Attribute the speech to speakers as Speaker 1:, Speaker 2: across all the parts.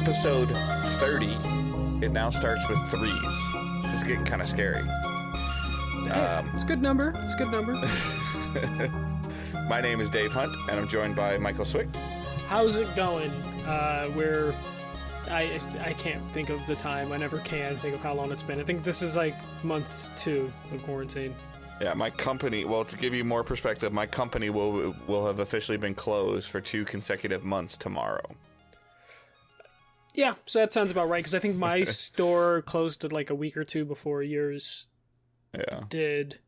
Speaker 1: episode 30. It now starts with 3s. This is getting kind of scary.
Speaker 2: It's a good number.
Speaker 1: My name is Dave Hunt, and I'm joined by Michael Swick.
Speaker 2: How's it going? I can't think of the time. I never can think of how long it's been. I think this is like month 2 of quarantine.
Speaker 1: Yeah, my company, well, to give you more perspective, my company will have officially been closed for 2 consecutive months tomorrow.
Speaker 2: Yeah, so that sounds about right, because I think my store closed like a week or 2 before yours did.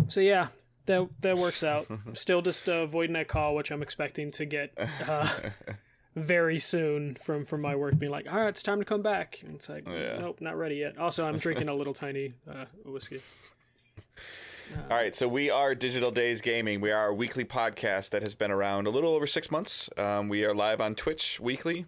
Speaker 2: So yeah, that works out. Still just avoiding that call, which I'm expecting to get very soon from my work, being like, all right, it's time to come back. And it's like, nope, not ready yet. Also, I'm drinking a little tiny whiskey.
Speaker 1: All right, so we are Digital Days Gaming. We are a weekly podcast that has been around a little over 6 months. We are live on Twitch weekly,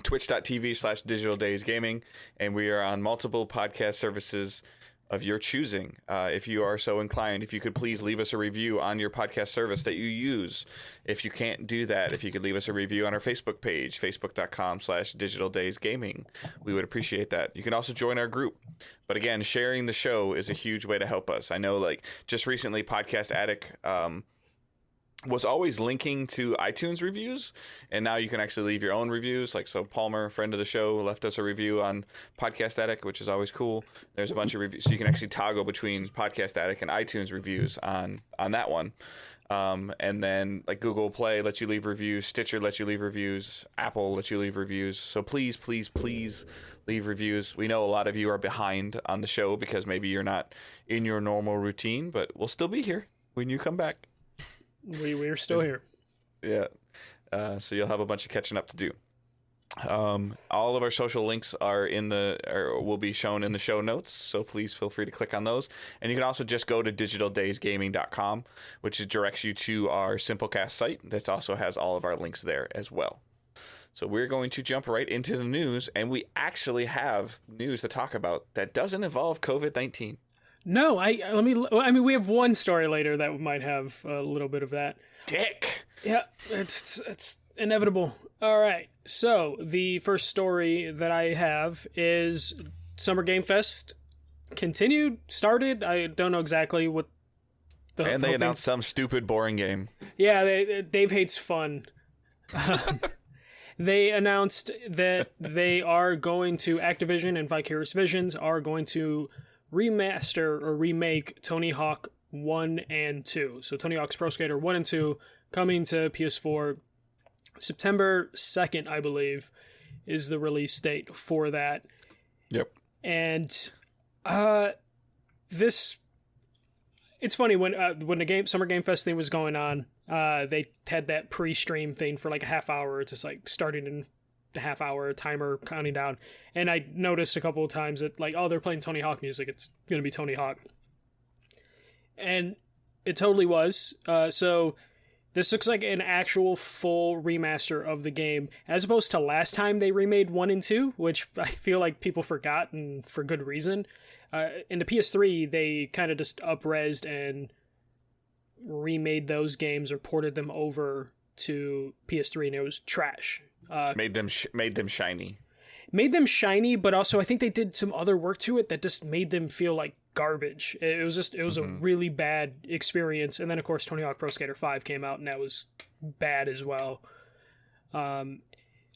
Speaker 1: twitch.tv/Digital Days Gaming, and we are on multiple podcast services of your choosing. If you are so inclined, if you could please leave us a review on your podcast service that you use. If you can't do that, if you could leave us a review on our Facebook page, facebook.com/Digital Days Gaming. We would appreciate that. You can also join our group. But again, sharing the show is a huge way to help us. I know, like, just recently, Podcast Addict was always linking to iTunes reviews, and now you can actually leave your own reviews. Like, so Palmer, friend of the show, left us a review on Podcast Addict, which is always cool. There's a bunch of reviews, so you can actually toggle between Podcast Addict and iTunes reviews on that one. And then, like, Google Play lets you leave reviews, Stitcher lets you leave reviews, Apple lets you leave reviews. So please leave reviews. We know a lot of you are behind on the show because maybe you're not in your normal routine, but we'll still be here when you come back.
Speaker 2: We're still here.
Speaker 1: Yeah. So you'll have a bunch of catching up to do. All of our social links will be shown in the show notes, so please feel free to click on those. And you can also just go to digitaldaysgaming.com, which directs you to our Simplecast site that also has all of our links there as well. So we're going to jump right into the news, and we actually have news to talk about that doesn't involve COVID-19.
Speaker 2: No, we have one story later that might have a little bit of that.
Speaker 1: Dick.
Speaker 2: Yeah, it's inevitable. All right. So the first story that I have is Summer Game Fest started. I don't know exactly what
Speaker 1: and they announced some stupid, boring game.
Speaker 2: Yeah, Dave hates fun. They announced that they are going to, Activision and Vicarious Visions are going to remaster or remake Tony Hawk 1 and 2. So Tony Hawk's Pro Skater 1 and 2 coming to PS4 September 2nd, I believe, is the release date for that.
Speaker 1: Yep.
Speaker 2: And it's funny, when the Summer Game Fest thing was going on, they had that pre-stream thing for like a half hour. It's just like starting in a half hour timer counting down, and I noticed a couple of times that, like, oh, they're playing Tony Hawk music, it's gonna be Tony Hawk, and it totally was. So this looks like an actual full remaster of the game, as opposed to last time they remade 1 and 2, which I feel like people forgot, and for good reason. In the PS3, they kind of just up-resed and remade those games or ported them over to PS3, and it was trash.
Speaker 1: Made them shiny.
Speaker 2: Made them shiny, but also I think they did some other work to it that just made them feel like garbage. It was a really bad experience. And then, of course, Tony Hawk Pro Skater 5 came out, and that was bad as well.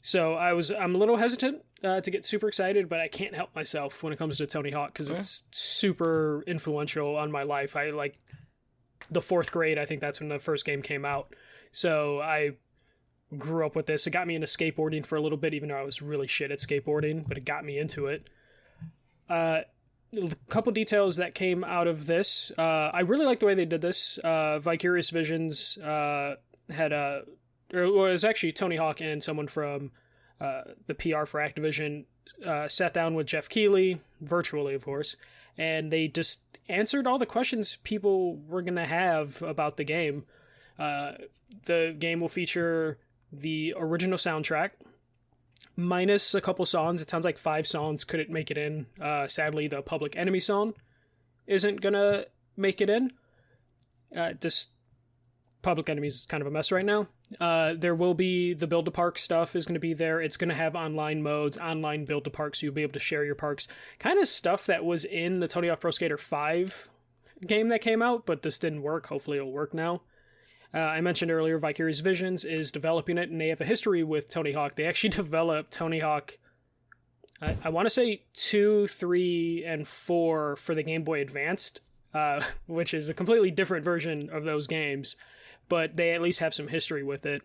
Speaker 2: So I'm a little hesitant to get super excited, but I can't help myself when it comes to Tony Hawk, because it's super influential on my life. I like the 4th grade, I think that's when the first game came out. So I grew up with this. It got me into skateboarding for a little bit, even though I was really shit at skateboarding, but it got me into it. A couple details that came out of this. I really like the way they did this. Vicarious Visions it was actually Tony Hawk and someone from the PR for Activision sat down with Jeff Keighley, virtually, of course, and they just answered all the questions people were going to have about the game. The game will feature the original soundtrack, minus a couple songs. It sounds like 5 songs couldn't make it in. Sadly, the Public Enemy song isn't gonna make it in. This Public Enemy is kind of a mess right now. There will be the build to park stuff is going to be there. It's going to have online modes, online build to park, so you'll be able to share your parks. Kind of stuff that was in the Tony Hawk Pro Skater 5 game that came out, but this didn't work. Hopefully it'll work now. I mentioned earlier, Vicarious Visions is developing it, and they have a history with Tony Hawk. They actually developed Tony Hawk, I want to say 2, 3, and 4 for the Game Boy Advanced, which is a completely different version of those games, but they at least have some history with it.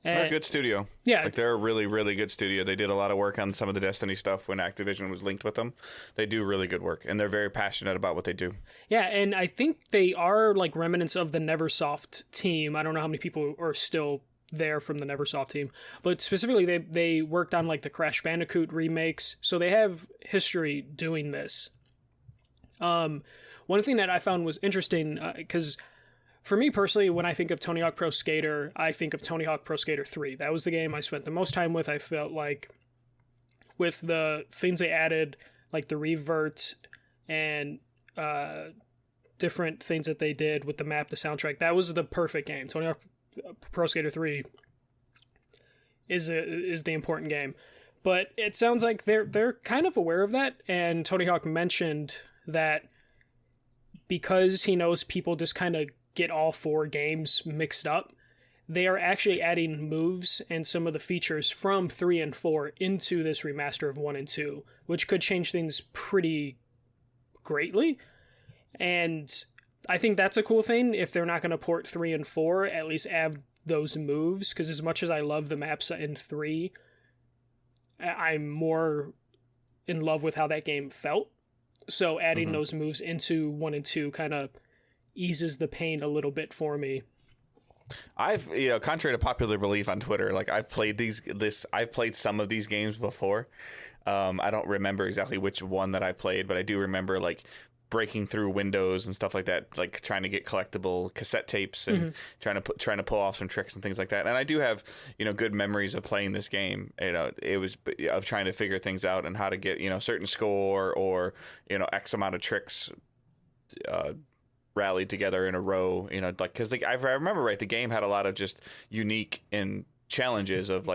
Speaker 1: They're a good studio.
Speaker 2: Yeah.
Speaker 1: Like, they're a really, really good studio. They did a lot of work on some of the Destiny stuff when Activision was linked with them. They do really good work, and they're very passionate about what they do.
Speaker 2: Yeah, and I think they are like remnants of the Neversoft team. I don't know how many people are still there from the Neversoft team, but specifically they worked on like the Crash Bandicoot remakes, so they have history doing this. One thing that I found was interesting, because for me personally, when I think of Tony Hawk Pro Skater, I think of Tony Hawk Pro Skater 3. That was the game I spent the most time with. I felt like with the things they added, like the revert and different things that they did with the map, the soundtrack, that was the perfect game. Tony Hawk Pro Skater 3 is the important game. But it sounds like they're kind of aware of that, and Tony Hawk mentioned that because he knows people just kind of get all 4 games mixed up, they are actually adding moves and some of the features from 3 and 4 into this remaster of 1 and 2, which could change things pretty greatly. And I think that's a cool thing. If they're not going to port 3 and 4, at least add those moves, because as much as I love the maps in 3, I'm more in love with how that game felt. So adding those moves into 1 and 2 kind of eases the pain a little bit for me.
Speaker 1: I've, contrary to popular belief on Twitter, like I've played I've played some of these games before. I don't remember exactly which one that I played, but I do remember like breaking through windows and stuff like that, like trying to get collectible cassette tapes and trying to pull off some tricks and things like that. And I do have, good memories of playing this game. It was of trying to figure things out and how to get, certain score or, X amount of tricks, rallied together in a row, like, because I remember, right, the game had a lot of just unique and challenges of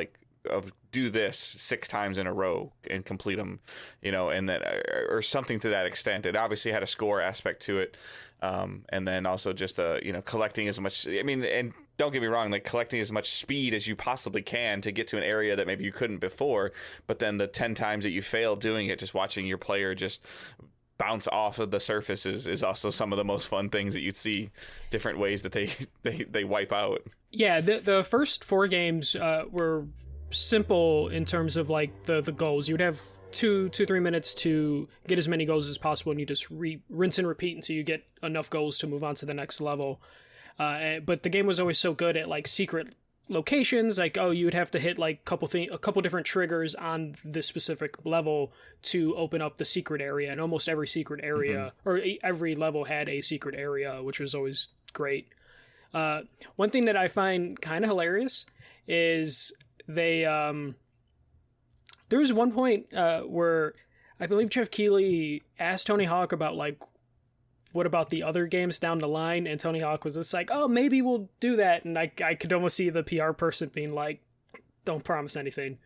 Speaker 1: do this 6 times in a row and complete them, and that or something to that extent. It obviously had a score aspect to it, and then also just collecting as much. I mean, and don't get me wrong, like collecting as much speed as you possibly can to get to an area that maybe you couldn't before. But then the 10 times that you fail doing it, just watching your player just bounce off of the surface is also some of the most fun things that you'd see. Different ways that they wipe out. Yeah,
Speaker 2: the first 4 games were simple in terms of like the goals. You would have 2-3 minutes to get as many goals as possible, and you just rinse and repeat until you get enough goals to move on to the next level. But the game was always so good at like secret locations, like you would have to hit like a couple different triggers on this specific level to open up the secret area, and almost every secret area or every level had a secret area, which was always great. One thing that I find kind of hilarious is they there was one point where I believe Jeff Keighley asked Tony Hawk about like, what about the other games down the line? And Tony Hawk was just like, oh, maybe we'll do that. And I could almost see the PR person being like, don't promise anything.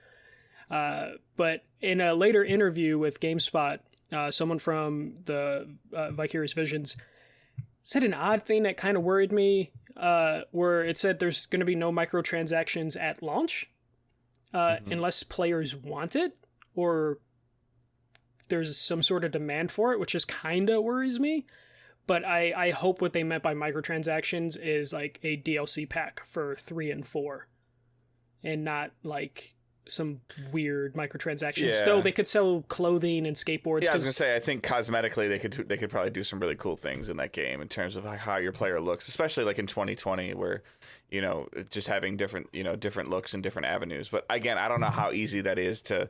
Speaker 2: But in a later interview with GameSpot, someone from the Vicarious Visions said an odd thing that kind of worried me, where it said there's going to be no microtransactions at launch unless players want it or there's some sort of demand for it, which just kind of worries me. But I hope what they meant by microtransactions is like a DLC pack for 3 and 4 and not like some weird microtransactions.
Speaker 1: Yeah.
Speaker 2: Though they could sell clothing and skateboards.
Speaker 1: Yeah, I was gonna say, I think cosmetically they could probably do some really cool things in that game in terms of how your player looks, especially like in 2020 where, just having different looks and different avenues. But again, I don't know how easy that is to,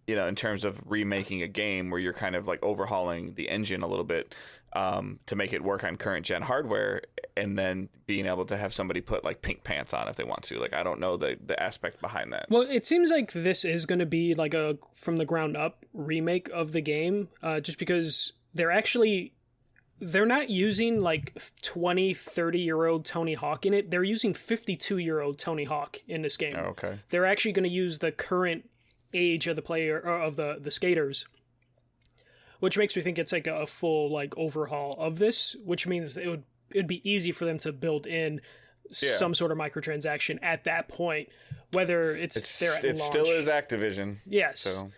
Speaker 1: in terms of remaking a game where you're kind of like overhauling the engine a little bit to make it work on current gen hardware, and then being able to have somebody put like pink pants on if they want to. Like, I don't know the aspect behind that.
Speaker 2: Well, it seems like this is going to be like a from the ground up remake of the game, just because they're not using like 20, 30-year-old Tony Hawk in it. They're using 52-year-old Tony Hawk in this game.
Speaker 1: Oh, okay.
Speaker 2: They're actually going to use the current age of the player, or of the skaters, which makes me think it's like a full like overhaul of this, which means it'd be easy for them to build in some sort of microtransaction at that point, whether it's there at launch.
Speaker 1: It still is Activision.
Speaker 2: Yes.
Speaker 1: So.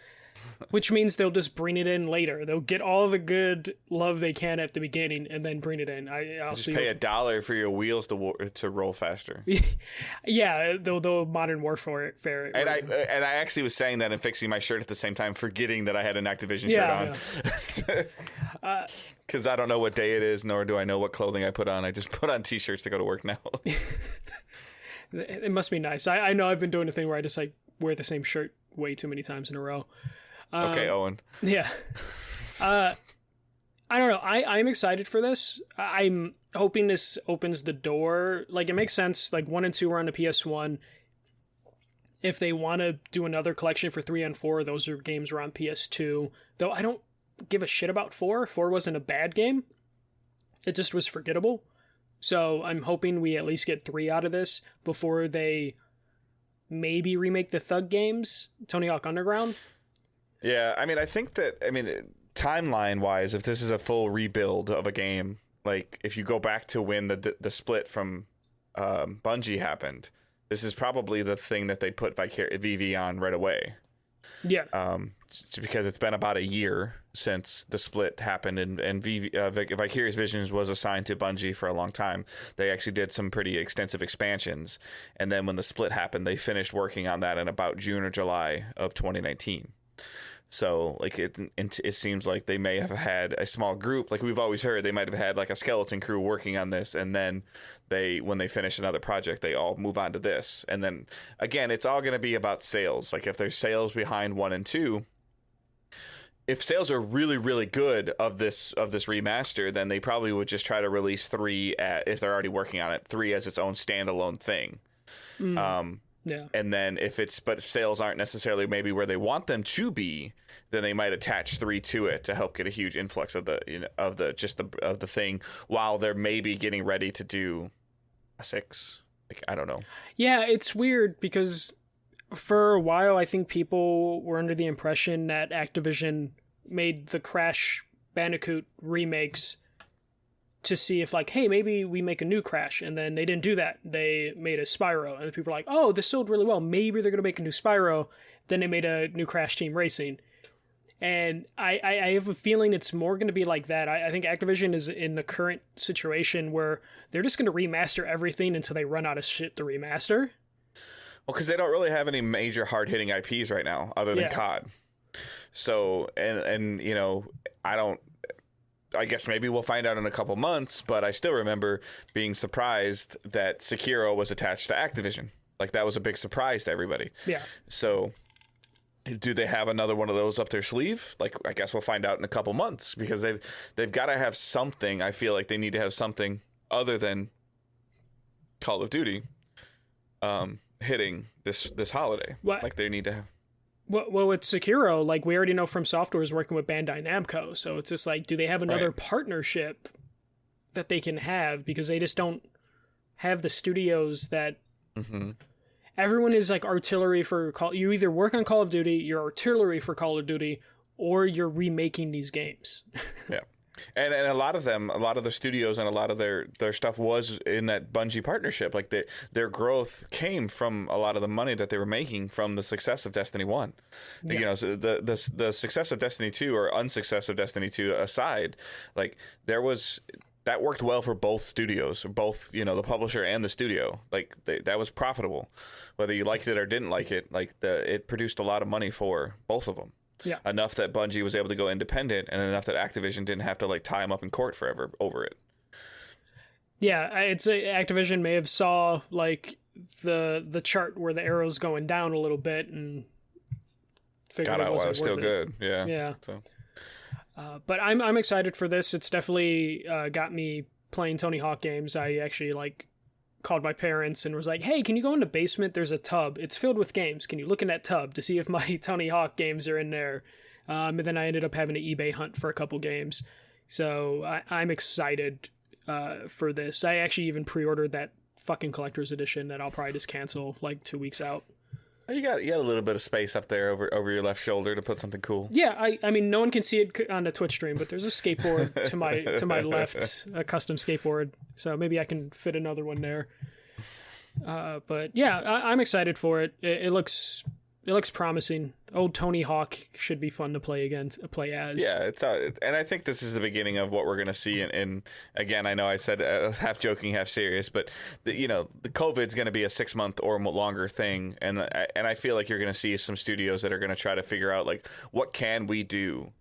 Speaker 2: Which means they'll just bring it in later. They'll get all the good love they can at the beginning and then bring it in. I'll
Speaker 1: just pay $1 for your wheels to roll faster.
Speaker 2: Yeah, the Modern Warfare fair.
Speaker 1: And I actually was saying that and fixing my shirt at the same time, forgetting that I had an Activision shirt on. Because I don't know what day it is, nor do I know what clothing I put on. I just put on t-shirts to go to work now.
Speaker 2: It must be nice. I know I've been doing a thing where I just like wear the same shirt way too many times in a row.
Speaker 1: Okay, Owen.
Speaker 2: Yeah. I don't know. I'm excited for this. I'm hoping this opens the door. Like, it makes sense. Like, 1 and 2 are on the PS1. If they want to do another collection for 3 and 4, those are games are on PS2. Though I don't give a shit about 4. 4 wasn't a bad game. It just was forgettable. So I'm hoping we at least get 3 out of this before they maybe remake the Thug games, Tony Hawk Underground.
Speaker 1: Yeah, I mean, I think that, timeline-wise, if this is a full rebuild of a game, like, if you go back to when the split from Bungie happened, this is probably the thing that they put VV on right away.
Speaker 2: Yeah.
Speaker 1: Because it's been about a year since the split happened, and Vicarious Visions was assigned to Bungie for a long time. They actually did some pretty extensive expansions, and then when the split happened, they finished working on that in about June or July of 2019. So, like, it seems like they may have had a small group, like we've always heard, they might have had like a skeleton crew working on this, and then when they finish another project, they all move on to this. And then again, it's all going to be about sales. Like, if there's sales behind 1 and 2, if sales are really, really good of this remaster, then they probably would just try to release 3 if they're already working on it, 3 as its own standalone thing.
Speaker 2: Yeah.
Speaker 1: And then if sales aren't necessarily maybe where they want them to be, then they might attach 3 to it to help get a huge influx of the thing, while they're maybe getting ready to do a 6. Like, I don't know.
Speaker 2: Yeah, it's weird because for a while I think people were under the impression that Activision made the Crash Bandicoot remakes to see if, like, hey, maybe we make a new Crash, and then they didn't do that. They made a Spyro, and people are like, oh, this sold really well, maybe they're going to make a new Spyro. Then they made a new Crash Team Racing. And I have a feeling it's more going to be like that. I think Activision is in the current situation where they're just going to remaster everything until they run out of shit to remaster.
Speaker 1: Well, because they don't really have any major hard-hitting IPs right now, other than COD. So, and I guess maybe we'll find out in a couple months, but I still remember being surprised that Sekiro was attached to Activision. Like, that was a big surprise to everybody. Yeah. So, do they have another one of those up their sleeve? Like, I guess we'll find out in a couple months, because they've got to have something. I feel like they need to have something other than Call of Duty hitting this holiday.
Speaker 2: What?
Speaker 1: Like, they need to have.
Speaker 2: Well, with Sekiro, like, we already know From Software is working with Bandai Namco, so it's just like, do they have another partnership that they can have? Because they just don't have the studios that... Mm-hmm. Everyone is like artillery for you either work on Call of Duty, you're artillery for Call of Duty, or you're remaking these games.
Speaker 1: Yeah. And a lot of the studios and a lot of their stuff was in that Bungie partnership. Like, their growth came from a lot of the money that they were making from the success of Destiny 1. Yeah. You know, so the success of Destiny 2 or unsuccess of Destiny 2 aside, like, that worked well for both studios, both, the publisher and the studio. Like, that was profitable, whether you liked it or didn't like it. Like, it produced a lot of money for both of them. Yeah. Enough that Bungie was able to go independent, and enough that Activision didn't have to, like, tie them up in court forever over it.
Speaker 2: Yeah, I'd say Activision may have saw, like, the chart where the arrow's going down a little bit and figured it wasn't worth
Speaker 1: still
Speaker 2: it.
Speaker 1: Good. Yeah.
Speaker 2: Yeah.
Speaker 1: So.
Speaker 2: But I'm excited for this. It's definitely got me playing Tony Hawk games. I actually, like, called my parents and was like, hey, can you go in the basement? There's a tub. It's filled with games. Can you look in that tub to see if my Tony Hawk games are in there? And then I ended up having to eBay hunt for a couple games So I'm excited for this. I actually even pre-ordered that fucking collector's edition that I'll probably just cancel like 2 weeks out.
Speaker 1: You got a little bit of space up there over your left shoulder to put something cool.
Speaker 2: Yeah, I mean, no one can see it on the Twitch stream, but there's a skateboard to my left, a custom skateboard. So maybe I can fit another one there. But yeah, I'm excited for it. It looks promising. Old Tony Hawk should be fun to play as.
Speaker 1: Yeah, it's and I think this is the beginning of what we're going to see. And again, I know I said half joking, half serious, but the COVID's going to be a 6-month or longer thing, and I feel like you're going to see some studios that are going to try to figure out like what can we do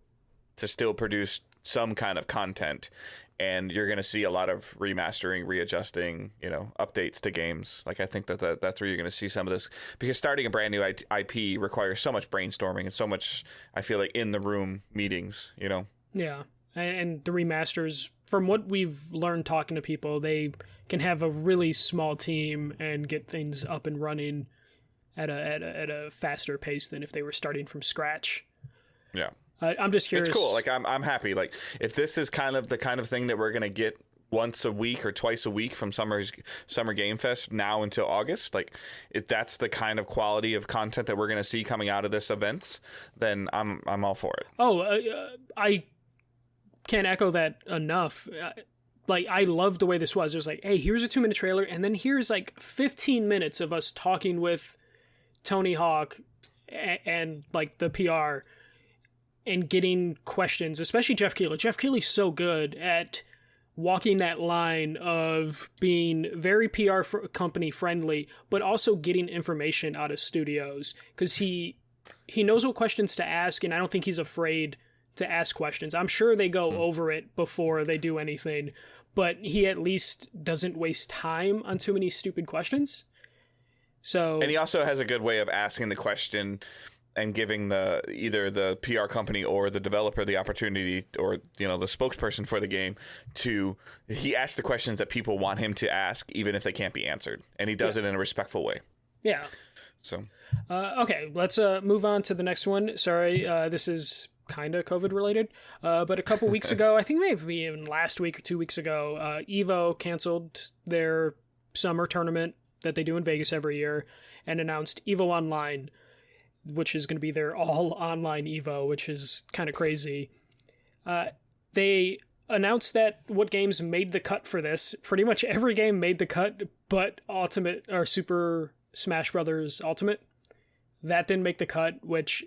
Speaker 1: to still produce some kind of content. And you're going to see a lot of remastering, readjusting, updates to games. Like, I think that's where you're going to see some of this. Because starting a brand new IP requires so much brainstorming and so much, I feel like, in-the-room meetings,
Speaker 2: Yeah. And the remasters, from what we've learned talking to people, they can have a really small team and get things up and running at a faster pace than if they were starting from scratch.
Speaker 1: Yeah.
Speaker 2: I'm just curious.
Speaker 1: It's cool. Like I'm happy. Like if this is kind of the kind of thing that we're gonna get once a week or twice a week from Summer Game Fest now until August, like if that's the kind of quality of content that we're gonna see coming out of this event, then I'm all for it.
Speaker 2: I can't echo that enough. Like I love the way this was. There's like, hey, here's a 2-minute trailer, and then here's like 15 minutes of us talking with Tony Hawk and like the PR. And getting questions, especially Jeff Keighley. Jeff Keighley's so good at walking that line of being very PR company friendly, but also getting information out of studios because he knows what questions to ask, and I don't think he's afraid to ask questions. I'm sure they go over it before they do anything, but he at least doesn't waste time on too many stupid questions. So,
Speaker 1: and he also has a good way of asking the question and giving either the PR company or the developer the opportunity, or the spokesperson for the game, he asks the questions that people want him to ask, even if they can't be answered, and he does it in a respectful way.
Speaker 2: Yeah.
Speaker 1: So.
Speaker 2: Okay, let's move on to the next one. Sorry, this is kind of COVID related, but a couple weeks ago, I think maybe even last week or 2 weeks ago, Evo canceled their summer tournament that they do in Vegas every year and announced Evo Online, which is going to be their all-online Evo, which is kind of crazy. They announced that what games made the cut for this. Pretty much every game made the cut, but Ultimate or Super Smash Brothers Ultimate. That didn't make the cut, which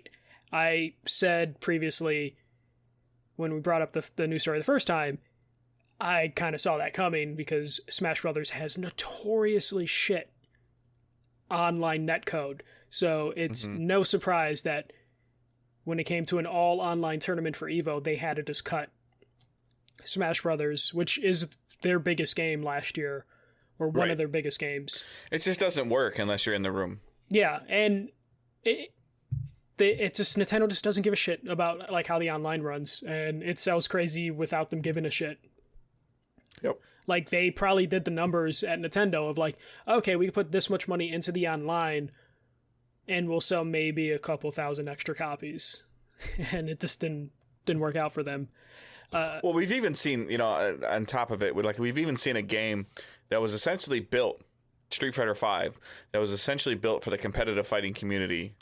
Speaker 2: I said previously when we brought up the news story the first time. I kind of saw that coming because Smash Brothers has notoriously shit online netcode. So it's no surprise that when it came to an all-online tournament for Evo, they had to just cut Smash Brothers, which is their biggest game last year, or one of their biggest games.
Speaker 1: It just doesn't work unless you're in the room.
Speaker 2: Yeah, and it's just Nintendo just doesn't give a shit about like how the online runs, and it sells crazy without them giving a shit.
Speaker 1: Yep.
Speaker 2: Like they probably did the numbers at Nintendo of like, okay, we can put this much money into the online and we'll sell maybe a couple thousand extra copies. And it just didn't work out for them.
Speaker 1: Well, we've even seen, on top of it, we've even seen a game that was essentially built, Street Fighter V, that was essentially built for the competitive fighting community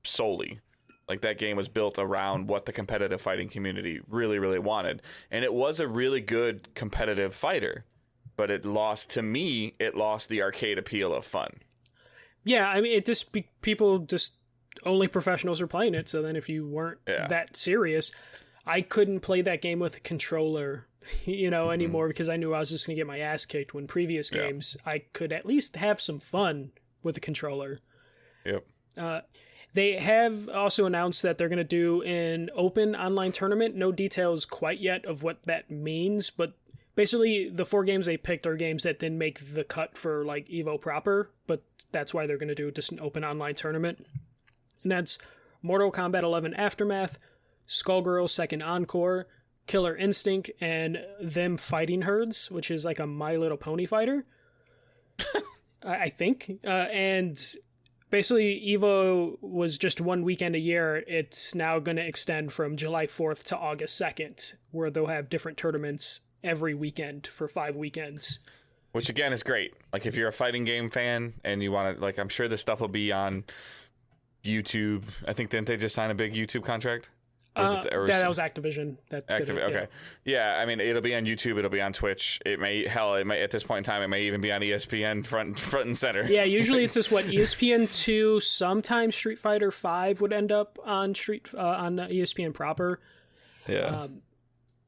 Speaker 1: solely. Like that game was built around what the competitive fighting community really, really wanted. And it was a really good competitive fighter, but it lost the arcade appeal of fun.
Speaker 2: Yeah, I mean, people just, only professionals are playing it, so then if you weren't that serious, I couldn't play that game with a controller, anymore because I knew I was just going to get my ass kicked when previous games, I could at least have some fun with a controller.
Speaker 1: Yep.
Speaker 2: They have also announced that they're going to do an open online tournament. No details quite yet of what that means, but basically, the 4 games they picked are games that didn't make the cut for like Evo proper, but that's why they're going to do just an open online tournament. And that's Mortal Kombat 11 Aftermath, Skullgirls Second Encore, Killer Instinct, and Them Fighting Herds, which is like a My Little Pony fighter. I think. And basically Evo was just one weekend a year. It's now going to extend from July 4th to August 2nd, where they'll have different tournaments every weekend for 5 weekends.
Speaker 1: Which again is great. Like if you're a fighting game fan and you want to, like, I'm sure this stuff will be on YouTube. I think didn't they just sign a big YouTube contract?
Speaker 2: That was Activision.
Speaker 1: Okay. Yeah, I mean, it'll be on YouTube. It'll be on Twitch. It may at this point in time, it may even be on ESPN front and center.
Speaker 2: Yeah, usually it's just ESPN 2. Sometimes Street Fighter 5 would end up on ESPN proper.
Speaker 1: Yeah.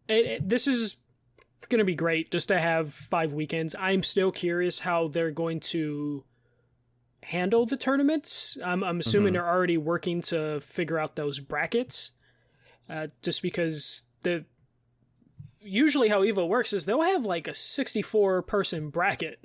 Speaker 2: This is going to be great just to have 5 weekends. I'm still curious how they're going to handle the tournaments. I'm assuming they're already working to figure out those brackets. Just because usually how Evo works is they'll have like a 64-person bracket,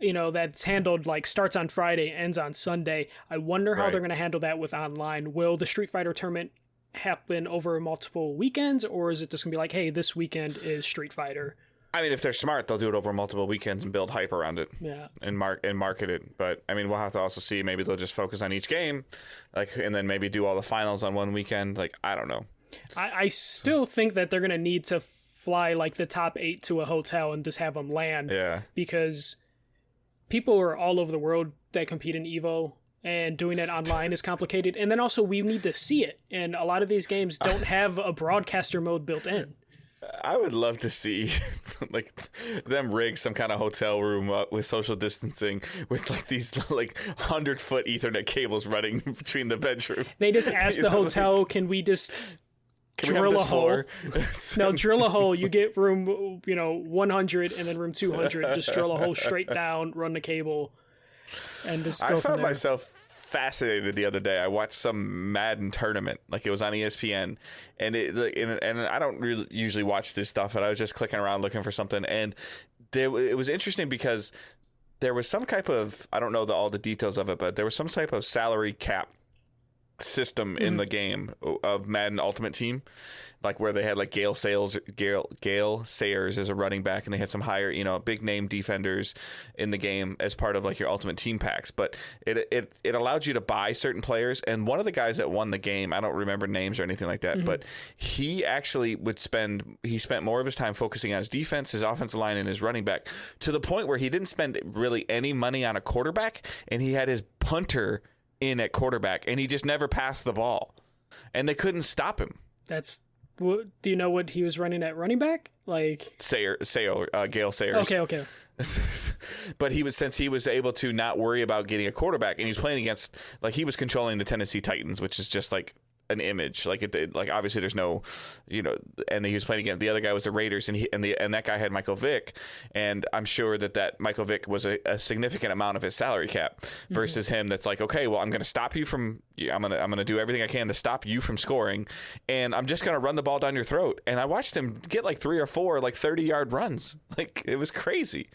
Speaker 2: that's handled, like starts on Friday, ends on Sunday. I wonder how they're going to handle that with online. Will the Street Fighter tournament happen over multiple weekends, or is it just going to be like, hey, this weekend is Street Fighter?
Speaker 1: I mean, if they're smart, they'll do it over multiple weekends and build hype around it.
Speaker 2: Yeah.
Speaker 1: And market it. But I mean, we'll have to also see. Maybe they'll just focus on each game, and then maybe do all the finals on one weekend. Like, I don't know.
Speaker 2: I still think that they're gonna need to fly like the top 8 to a hotel and just have them land.
Speaker 1: Yeah.
Speaker 2: Because people are all over the world that compete in Evo, and doing it online is complicated. And then also we need to see it, and a lot of these games don't have a broadcaster mode built in.
Speaker 1: I would love to see like them rig some kind of hotel room up with social distancing with like these like 100-foot Ethernet cables running between the bedroom.
Speaker 2: They just ask the hotel, can we just drill a hole? No, drill a hole. You get room 100 and then room 200. Just drill a hole straight down, run the cable, and just go from there.
Speaker 1: I found myself fascinated the other day. I watched some Madden tournament, like it was on ESPN, and and I don't really usually watch this stuff, but I was just clicking around looking for something, and it was interesting because there was some type of, I don't know all the details of it, but there was some type of salary cap system in the game of Madden Ultimate Team, like where they had like Gale Sayers as a running back, and they had some higher, big name defenders in the game as part of like your Ultimate Team packs. But it allowed you to buy certain players, and one of the guys that won the game, I don't remember names or anything like that, but he actually spent more of his time focusing on his defense, his offensive line, and his running back, to the point where he didn't spend really any money on a quarterback, and he had his punter in at quarterback, and he just never passed the ball, and they couldn't stop him.
Speaker 2: Do you know what he was running at running back? Like Gale Sayers. Okay.
Speaker 1: But since he was able to not worry about getting a quarterback, and he was playing against, like, he was controlling the Tennessee Titans, which is just like an image, like obviously there's no, and he was playing against, the other guy was the Raiders, and that guy had Michael Vick, and I'm sure that Michael Vick was a significant amount of his salary cap versus him. That's like, okay, well, I'm going to stop you from, I'm going to do everything I can to stop you from scoring, and I'm just going to run the ball down your throat. And I watched him get like 3 or 4 like 30-yard runs. Like, it was crazy.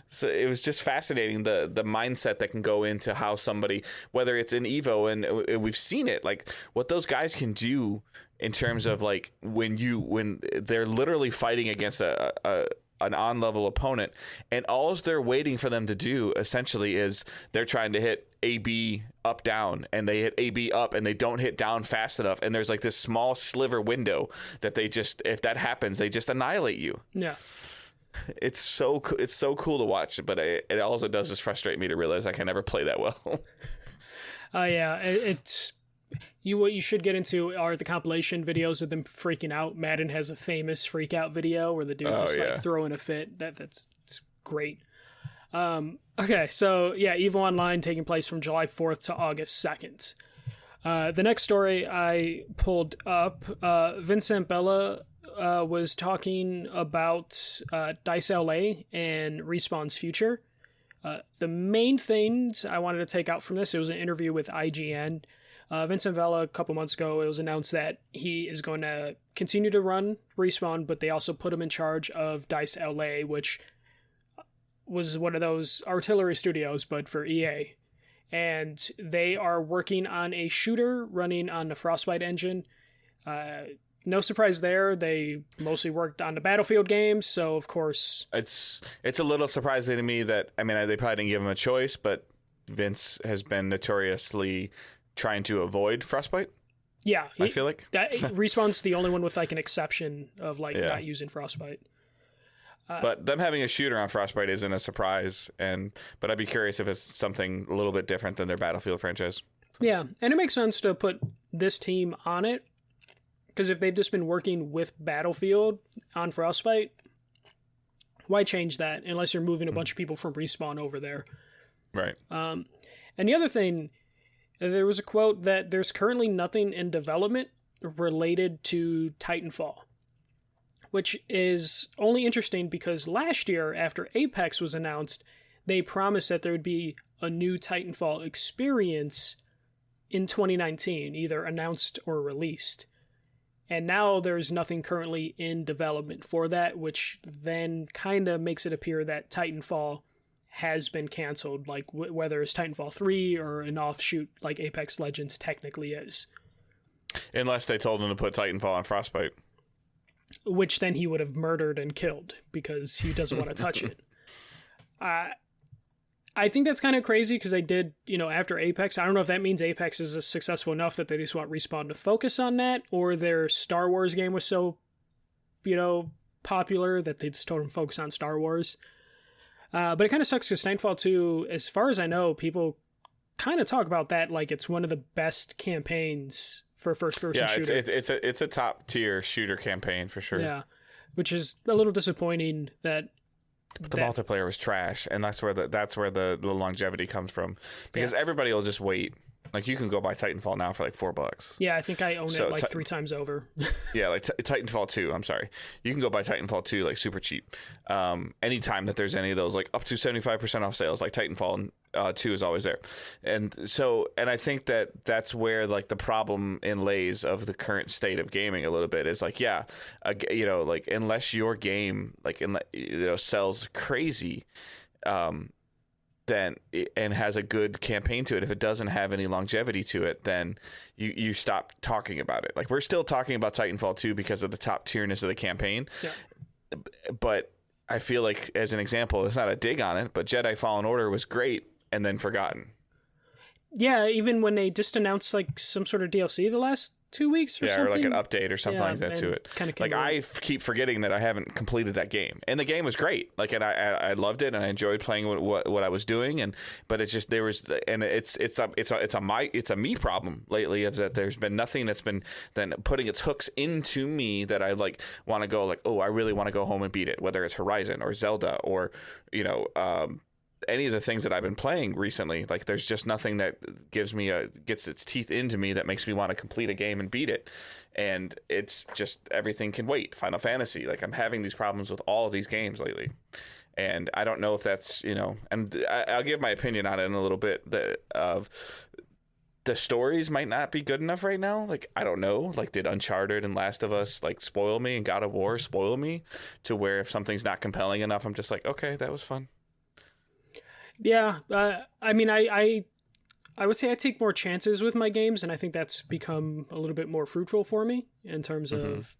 Speaker 1: So it was just fascinating, the mindset that can go into how somebody, whether it's in Evo, and we've seen it, like what those guys can do in terms of like when they're literally fighting against an on-level opponent, and all they're waiting for them to do essentially is they're trying to hit AB up down, and they hit AB up and they don't hit down fast enough, and there's like this small sliver window that they just, if that happens, they just annihilate you.
Speaker 2: Yeah.
Speaker 1: It's so cool to watch, but all it does is frustrate me to realize I can never play that well.
Speaker 2: Yeah, it's what you should get into are the compilation videos of them freaking out. Madden has a famous freak out video where the dude's like throwing a fit. It's great. Okay, so yeah, Evo Online taking place from July 4th to August 2nd. The next story I pulled up, Vincent Bella was talking about DICE LA and Respawn's future. The main things I wanted to take out from this, it was an interview with IGN. Vincent Vella, a couple months ago, it was announced that he is going to continue to run Respawn, but they also put him in charge of DICE LA, which was one of those artillery studios, but for EA. And they are working on a shooter running on the Frostbite engine. No surprise there. They mostly worked on the Battlefield games, so of course...
Speaker 1: It's a little surprising to me that, I mean, they probably didn't give him a choice, but Vince has been notoriously trying to avoid Frostbite.
Speaker 2: Yeah,
Speaker 1: I feel like
Speaker 2: that Respawn's the only one with like an exception of like not using Frostbite.
Speaker 1: But them having a shooter on Frostbite isn't a surprise, but I'd be curious if it's something a little bit different than their Battlefield franchise. So.
Speaker 2: Yeah, and it makes sense to put this team on it, because if they've just been working with Battlefield on Frostbite, why change that unless you're moving a bunch of people from Respawn over there?
Speaker 1: Right.
Speaker 2: And the other thing, there was a quote that there's currently nothing in development related to Titanfall, which is only interesting because last year, after Apex was announced, they promised that there would be a new Titanfall experience in 2019, either announced or released. And now there's nothing currently in development for that, which then kind of makes it appear that Titanfall has been canceled, like whether it's Titanfall 3 or an offshoot like Apex Legends technically is.
Speaker 1: Unless they told him to put Titanfall on Frostbite.
Speaker 2: Which then he would have murdered and killed because he doesn't want to touch it. I think that's kind of crazy because they did, after Apex, I don't know if that means Apex is successful enough that they just want Respawn to focus on that, or their Star Wars game was so, popular that they just told them to focus on Star Wars. But it kind of sucks because Titanfall 2, as far as I know, people kind of talk about that like it's one of the best campaigns for a first-person shooter.
Speaker 1: Yeah, it's a top-tier shooter campaign for sure.
Speaker 2: Yeah, which is a little disappointing that
Speaker 1: the multiplayer was trash, and that's where the longevity comes from, because everybody will just wait. Like, you can go buy Titanfall now for like $4.
Speaker 2: Yeah, I think I own it like 3 times over.
Speaker 1: Yeah, like Titanfall 2, I'm sorry. You can go buy Titanfall 2 like super cheap. Anytime that there's any of those like up to 75% off sales, like Titanfall 2 is always there. And I think that's where like the problem lays of the current state of gaming a little bit is like, like unless your game like sells crazy, then and has a good campaign to it, if it doesn't have any longevity to it, then you stop talking about it. Like, we're still talking about Titanfall 2 because of the top tierness of the campaign. Yeah. But I feel like, as an example, it's not a dig on it, but Jedi Fallen Order was great and then forgotten.
Speaker 2: Yeah, even when they just announced like some sort of DLC the last 2 weeks or something.
Speaker 1: Or like an update or something like that to it. Like, I keep forgetting that I haven't completed that game, and the game was great. Like, and I loved it, and I enjoyed playing what I was doing, but it's just it's a me problem lately, is that there's been nothing that's been then putting its hooks into me that I like want to go like, oh, I really want to go home and beat it, whether it's Horizon or Zelda or any of the things that I've been playing recently. Like, there's just nothing that gets its teeth into me that makes me want to complete a game and beat it. And it's just, everything can wait. Final Fantasy, like, I'm having these problems with all of these games lately. And I don't know if that's, and I'll give my opinion on it in a little bit, of the stories might not be good enough right now. Like, I don't know. Like, did Uncharted and Last of Us like spoil me, and God of War spoil me to where if something's not compelling enough, I'm just like, okay, that was fun.
Speaker 2: Yeah, I mean, I would say I take more chances with my games, and I think that's become a little bit more fruitful for me in terms of...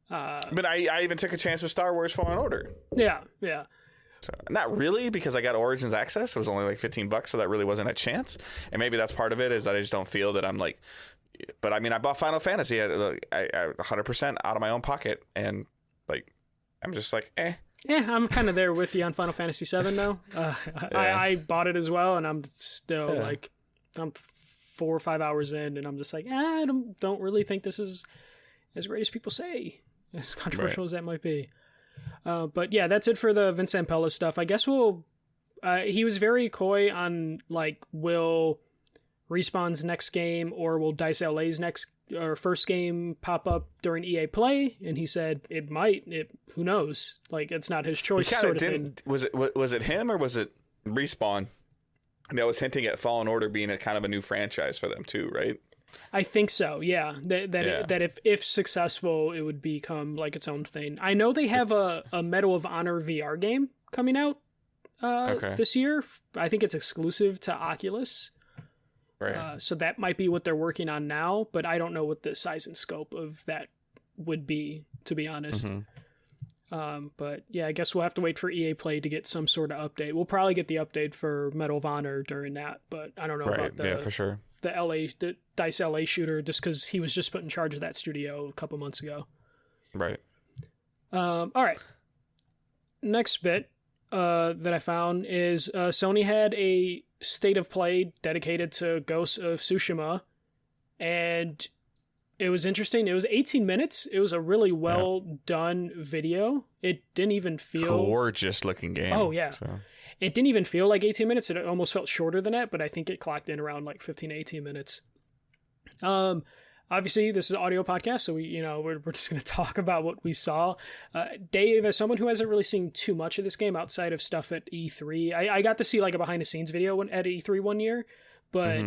Speaker 1: But I even took a chance with Star Wars Fallen Order.
Speaker 2: Yeah.
Speaker 1: So, not really, because I got Origins Access. It was only like $15, so that really wasn't a chance. And maybe that's part of it, is that I just don't feel that I'm like... But I mean, I bought Final Fantasy at 100% out of my own pocket, and like, I'm just like, eh.
Speaker 2: Yeah, I'm kind of there with you on Final Fantasy VII now. I bought it as well, and I'm still like, I'm 4 or 5 hours in, and I'm just like, I don't really think this is as great as people say, as controversial as that might be. But yeah, that's it for the Vincent Pella stuff. I guess he was very coy on like, will Respawn's next game or will Dice LA's first game pop up during EA Play, and he said it might. Who knows? Like, it's not his choice. Sort of thing.
Speaker 1: Was it him, or was it Respawn that was hinting at Fallen Order being a kind of a new franchise for them too? Right.
Speaker 2: I think so. Yeah. That if successful, it would become like its own thing. I know they have a Medal of Honor VR game coming out this year. I think it's exclusive to Oculus. Right. So that might be what they're working on now, but I don't know what the size and scope of that would be, to be honest. But yeah, I guess we'll have to wait for EA Play to get some sort of update. We'll probably get the update for Medal of Honor during that, but I don't know about
Speaker 1: for sure.
Speaker 2: the DICE LA shooter, just because he was just put in charge of that studio a couple months ago.
Speaker 1: Right.
Speaker 2: All right. Next bit that I found is Sony had a state of play dedicated to Ghost of Tsushima, and it was interesting. It was 18 minutes. It was a really well done video. It didn't even feel
Speaker 1: gorgeous looking game.
Speaker 2: Oh yeah. So. It didn't even feel like 18 minutes. It almost felt shorter than that, but I think it clocked in around like 15 to 18 minutes. Obviously this is an audio podcast, so we're just going to talk about what we saw. Dave, as someone who hasn't really seen too much of this game outside of stuff at E3, I got to see like a behind the scenes video at E3 one year, but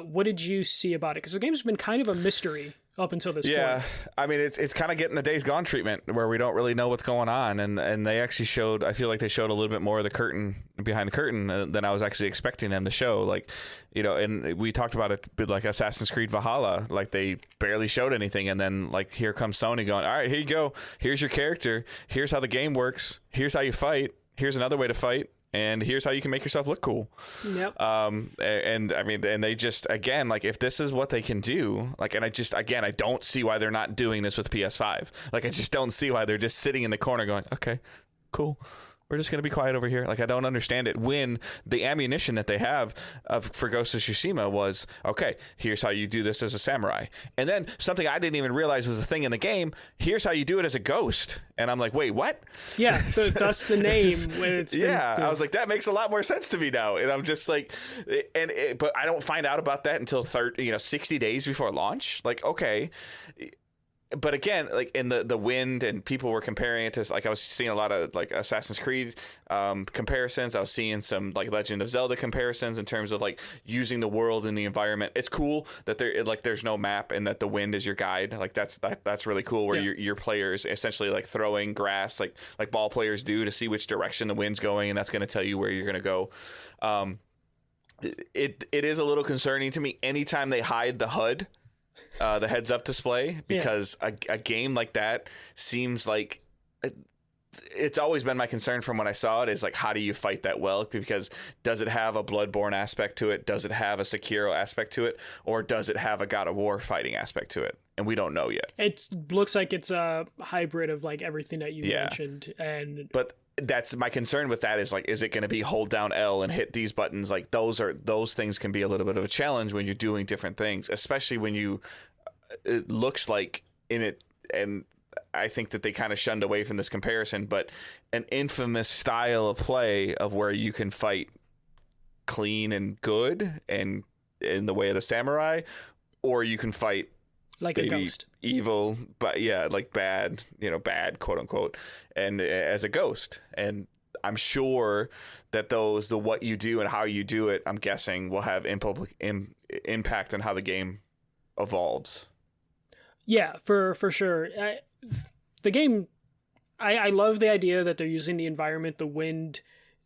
Speaker 2: what did you see about it? Because the game's been kind of a mystery up until this point.
Speaker 1: Yeah, I mean, it's kind of getting the Days Gone treatment where we don't really know what's going on, and they actually showed, I feel like they showed a little bit more of the curtain, behind the curtain, than I was actually expecting them to show. Like, and we talked about it with like Assassin's Creed Valhalla, like they barely showed anything, and then like here comes Sony going, all right, here you go, here's your character, here's how the game works, here's how you fight, here's another way to fight, and here's how you can make yourself look cool.
Speaker 2: Yep.
Speaker 1: And I mean, and they just, again, like if this is what they can do, like, and I don't see why they're not doing this with PS5. Like, I just don't see why they're just sitting in the corner going, okay, cool. We're just going to be quiet over here. Like, I don't understand it when the ammunition that they have for Ghost of Tsushima was, okay, here's how you do this as a samurai. And then something I didn't even realize was a thing in the game, here's how you do it as a ghost. And I'm like, wait, what?
Speaker 2: Yeah, so that's the name. When it's
Speaker 1: I was like, that makes a lot more sense to me now. And I'm just like, but I don't find out about that until 60 days before launch. Like, okay. But again, like in the wind, and people were comparing it to, like, I was seeing a lot of like Assassin's Creed comparisons. I was seeing some like Legend of Zelda comparisons in terms of like using the world and the environment. It's cool that there's no map and that the wind is your guide. Like that's really cool, where your players essentially like throwing grass like ball players do to see which direction the wind's going, and that's going to tell you where you're going to go. It is a little concerning to me anytime they hide the HUD. The heads up display, because a game like that seems like it's always been my concern from when I saw it, is like, how do you fight that well? Because does it have a Bloodborne aspect to it? Does it have a Sekiro aspect to it? Or does it have a God of War fighting aspect to it? And we don't know yet.
Speaker 2: It looks like it's a hybrid of like everything that you mentioned. But
Speaker 1: that's my concern with that, is like, is it going to be hold down L and hit these buttons? Like those things can be a little bit of a challenge when you're doing different things, especially when it looks like in it. And I think that they kind of shunned away from this comparison, but an infamous style of play of where you can fight clean and good and in the way of the samurai, or you can fight
Speaker 2: like a ghost,
Speaker 1: evil, but like bad, bad, quote unquote, and as a ghost. And I'm sure that the what you do and how you do it, I'm guessing, will have impact on how the game evolves.
Speaker 2: Yeah, for sure. The game, I love the idea that they're using the environment, the wind,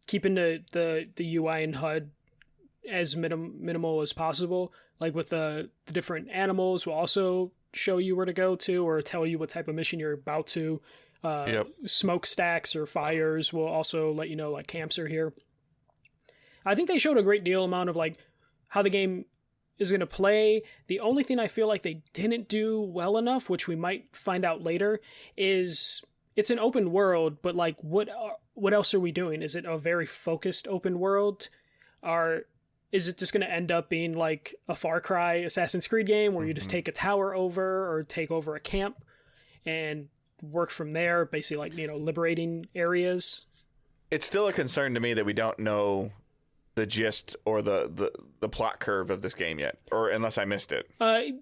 Speaker 2: keeping the UI and HUD as minimal as possible. Like with the different animals will also show you where to go to, or tell you what type of mission you're about to. Smokestacks or fires will also let you know like camps are here. I think they showed a great deal amount of like how the game is going to play. The only thing I feel like they didn't do well enough, which we might find out later, is it's an open world, but like what else are we doing? Is it a very focused open world? Is it just going to end up being like a Far Cry Assassin's Creed game where you just take a tower over or take over a camp and work from there, basically like, liberating areas?
Speaker 1: It's still a concern to me that we don't know the gist or the plot curve of this game yet, or unless I missed it.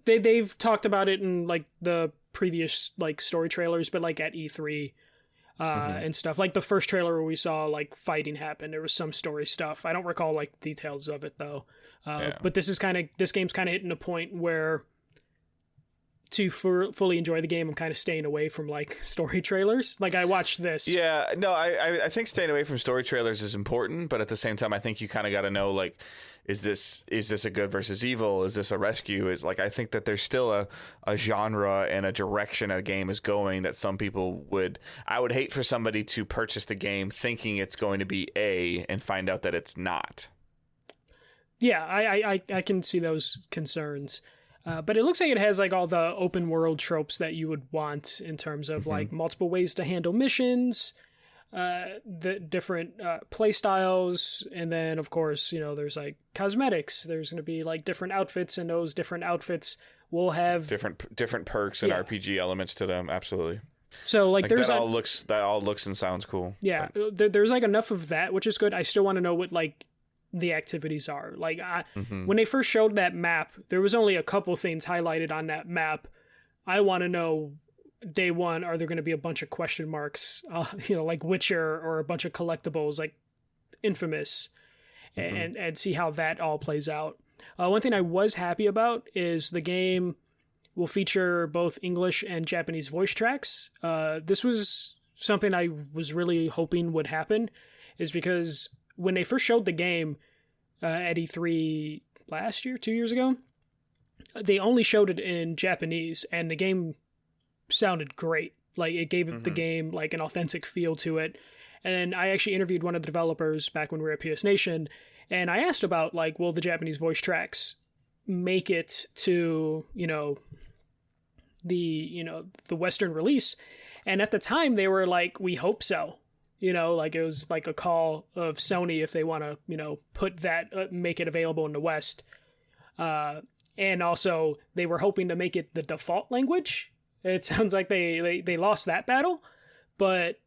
Speaker 2: They've talked about it in like the previous like story trailers, but like at E3 and stuff. Like the first trailer where we saw like fighting happen, there was some story stuff. I don't recall like details of it though. But this game's kind of hitting a point where to fully enjoy the game, I'm kind of staying away from like story trailers. Like I watched this.
Speaker 1: Yeah, no, I think staying away from story trailers is important, but at the same time, I think you kind of got to know, like, is this a good versus evil? Is this a rescue? Is like, I think that there's still a genre and a direction a game is going that some people I would hate for somebody to purchase the game thinking it's going to be A and find out that it's not.
Speaker 2: Yeah, I can see those concerns. But it looks like it has like all the open world tropes that you would want in terms of like multiple ways to handle missions, the different play styles, and then of course, there's like cosmetics. There's going to be like different outfits, and those different outfits will have
Speaker 1: different perks and RPG elements to them. Absolutely.
Speaker 2: So like there's
Speaker 1: that all looks and sounds cool.
Speaker 2: Yeah, there's like enough of that, which is good. I still want to know what like the activities are. Like when they first showed that map, there was only a couple things highlighted on that map. I want to know day one, are there going to be a bunch of question marks, like Witcher, or a bunch of collectibles like Infamous, and see how that all plays out. One thing I was happy about is the game will feature both English and Japanese voice tracks. This was something I was really hoping would happen, is because when they first showed the game at E3 last year, 2 years ago, they only showed it in Japanese, and the game sounded great. Like it gave the game like an authentic feel to it. And I actually interviewed one of the developers back when we were at PS Nation, and I asked about like, will the Japanese voice tracks make it to the Western release? And at the time they were like, we hope so. Like it was like a call of Sony if they want to, put that, make it available in the West. And also they were hoping to make it the default language. It sounds like they lost that battle, but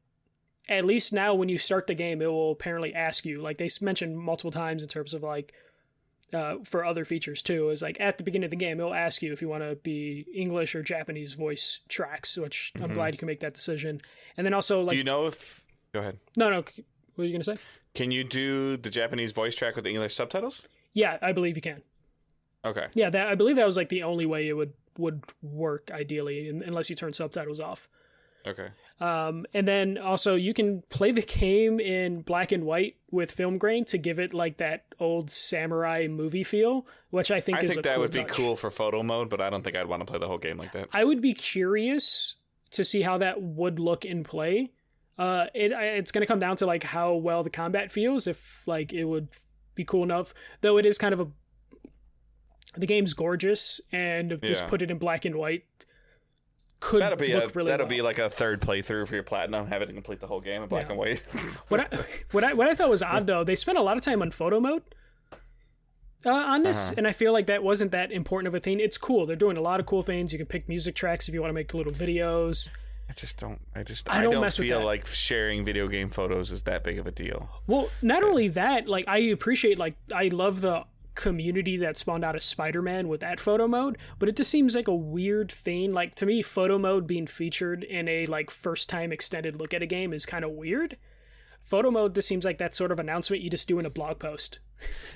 Speaker 2: at least now when you start the game, it will apparently ask you, like they mentioned multiple times in terms of like, for other features too, is like at the beginning of the game, it'll ask you if you want to be English or Japanese voice tracks, which I'm glad you can make that decision. And then also like,
Speaker 1: do you know if, go ahead.
Speaker 2: No. What are you going to say?
Speaker 1: Can you do the Japanese voice track with the English subtitles?
Speaker 2: Yeah, I believe you can.
Speaker 1: Okay.
Speaker 2: Yeah, I believe that was like the only way it would work ideally, unless you turn subtitles off.
Speaker 1: Okay.
Speaker 2: And then also you can play the game in black and white with film grain to give it like that old samurai movie feel, which I think is a
Speaker 1: that
Speaker 2: cool
Speaker 1: would be
Speaker 2: touch.
Speaker 1: Cool for photo mode, but I don't think I'd want to play the whole game like that.
Speaker 2: I would be curious to see how that would look in play. It's going to come down to like how well the combat feels, if like it would be cool enough, though it is kind of the game's gorgeous, and just put it in black and white could look really
Speaker 1: that'll
Speaker 2: well.
Speaker 1: be like a third playthrough for your platinum, have it complete the whole game in black and white.
Speaker 2: What I thought was odd though, they spent a lot of time on photo mode on this, and I feel like that wasn't that important of a thing. It's cool, they're doing a lot of cool things. You can pick music tracks if you want to make little videos. I don't feel
Speaker 1: like sharing video game photos is that big of a deal.
Speaker 2: Well, not only that, like I appreciate, like I love the community that spawned out of Spider-Man with that photo mode, but it just seems like a weird thing. Like to me, photo mode being featured in a like first time extended look at a game is kind of weird. Photo mode just seems like that sort of announcement you just do in a blog post.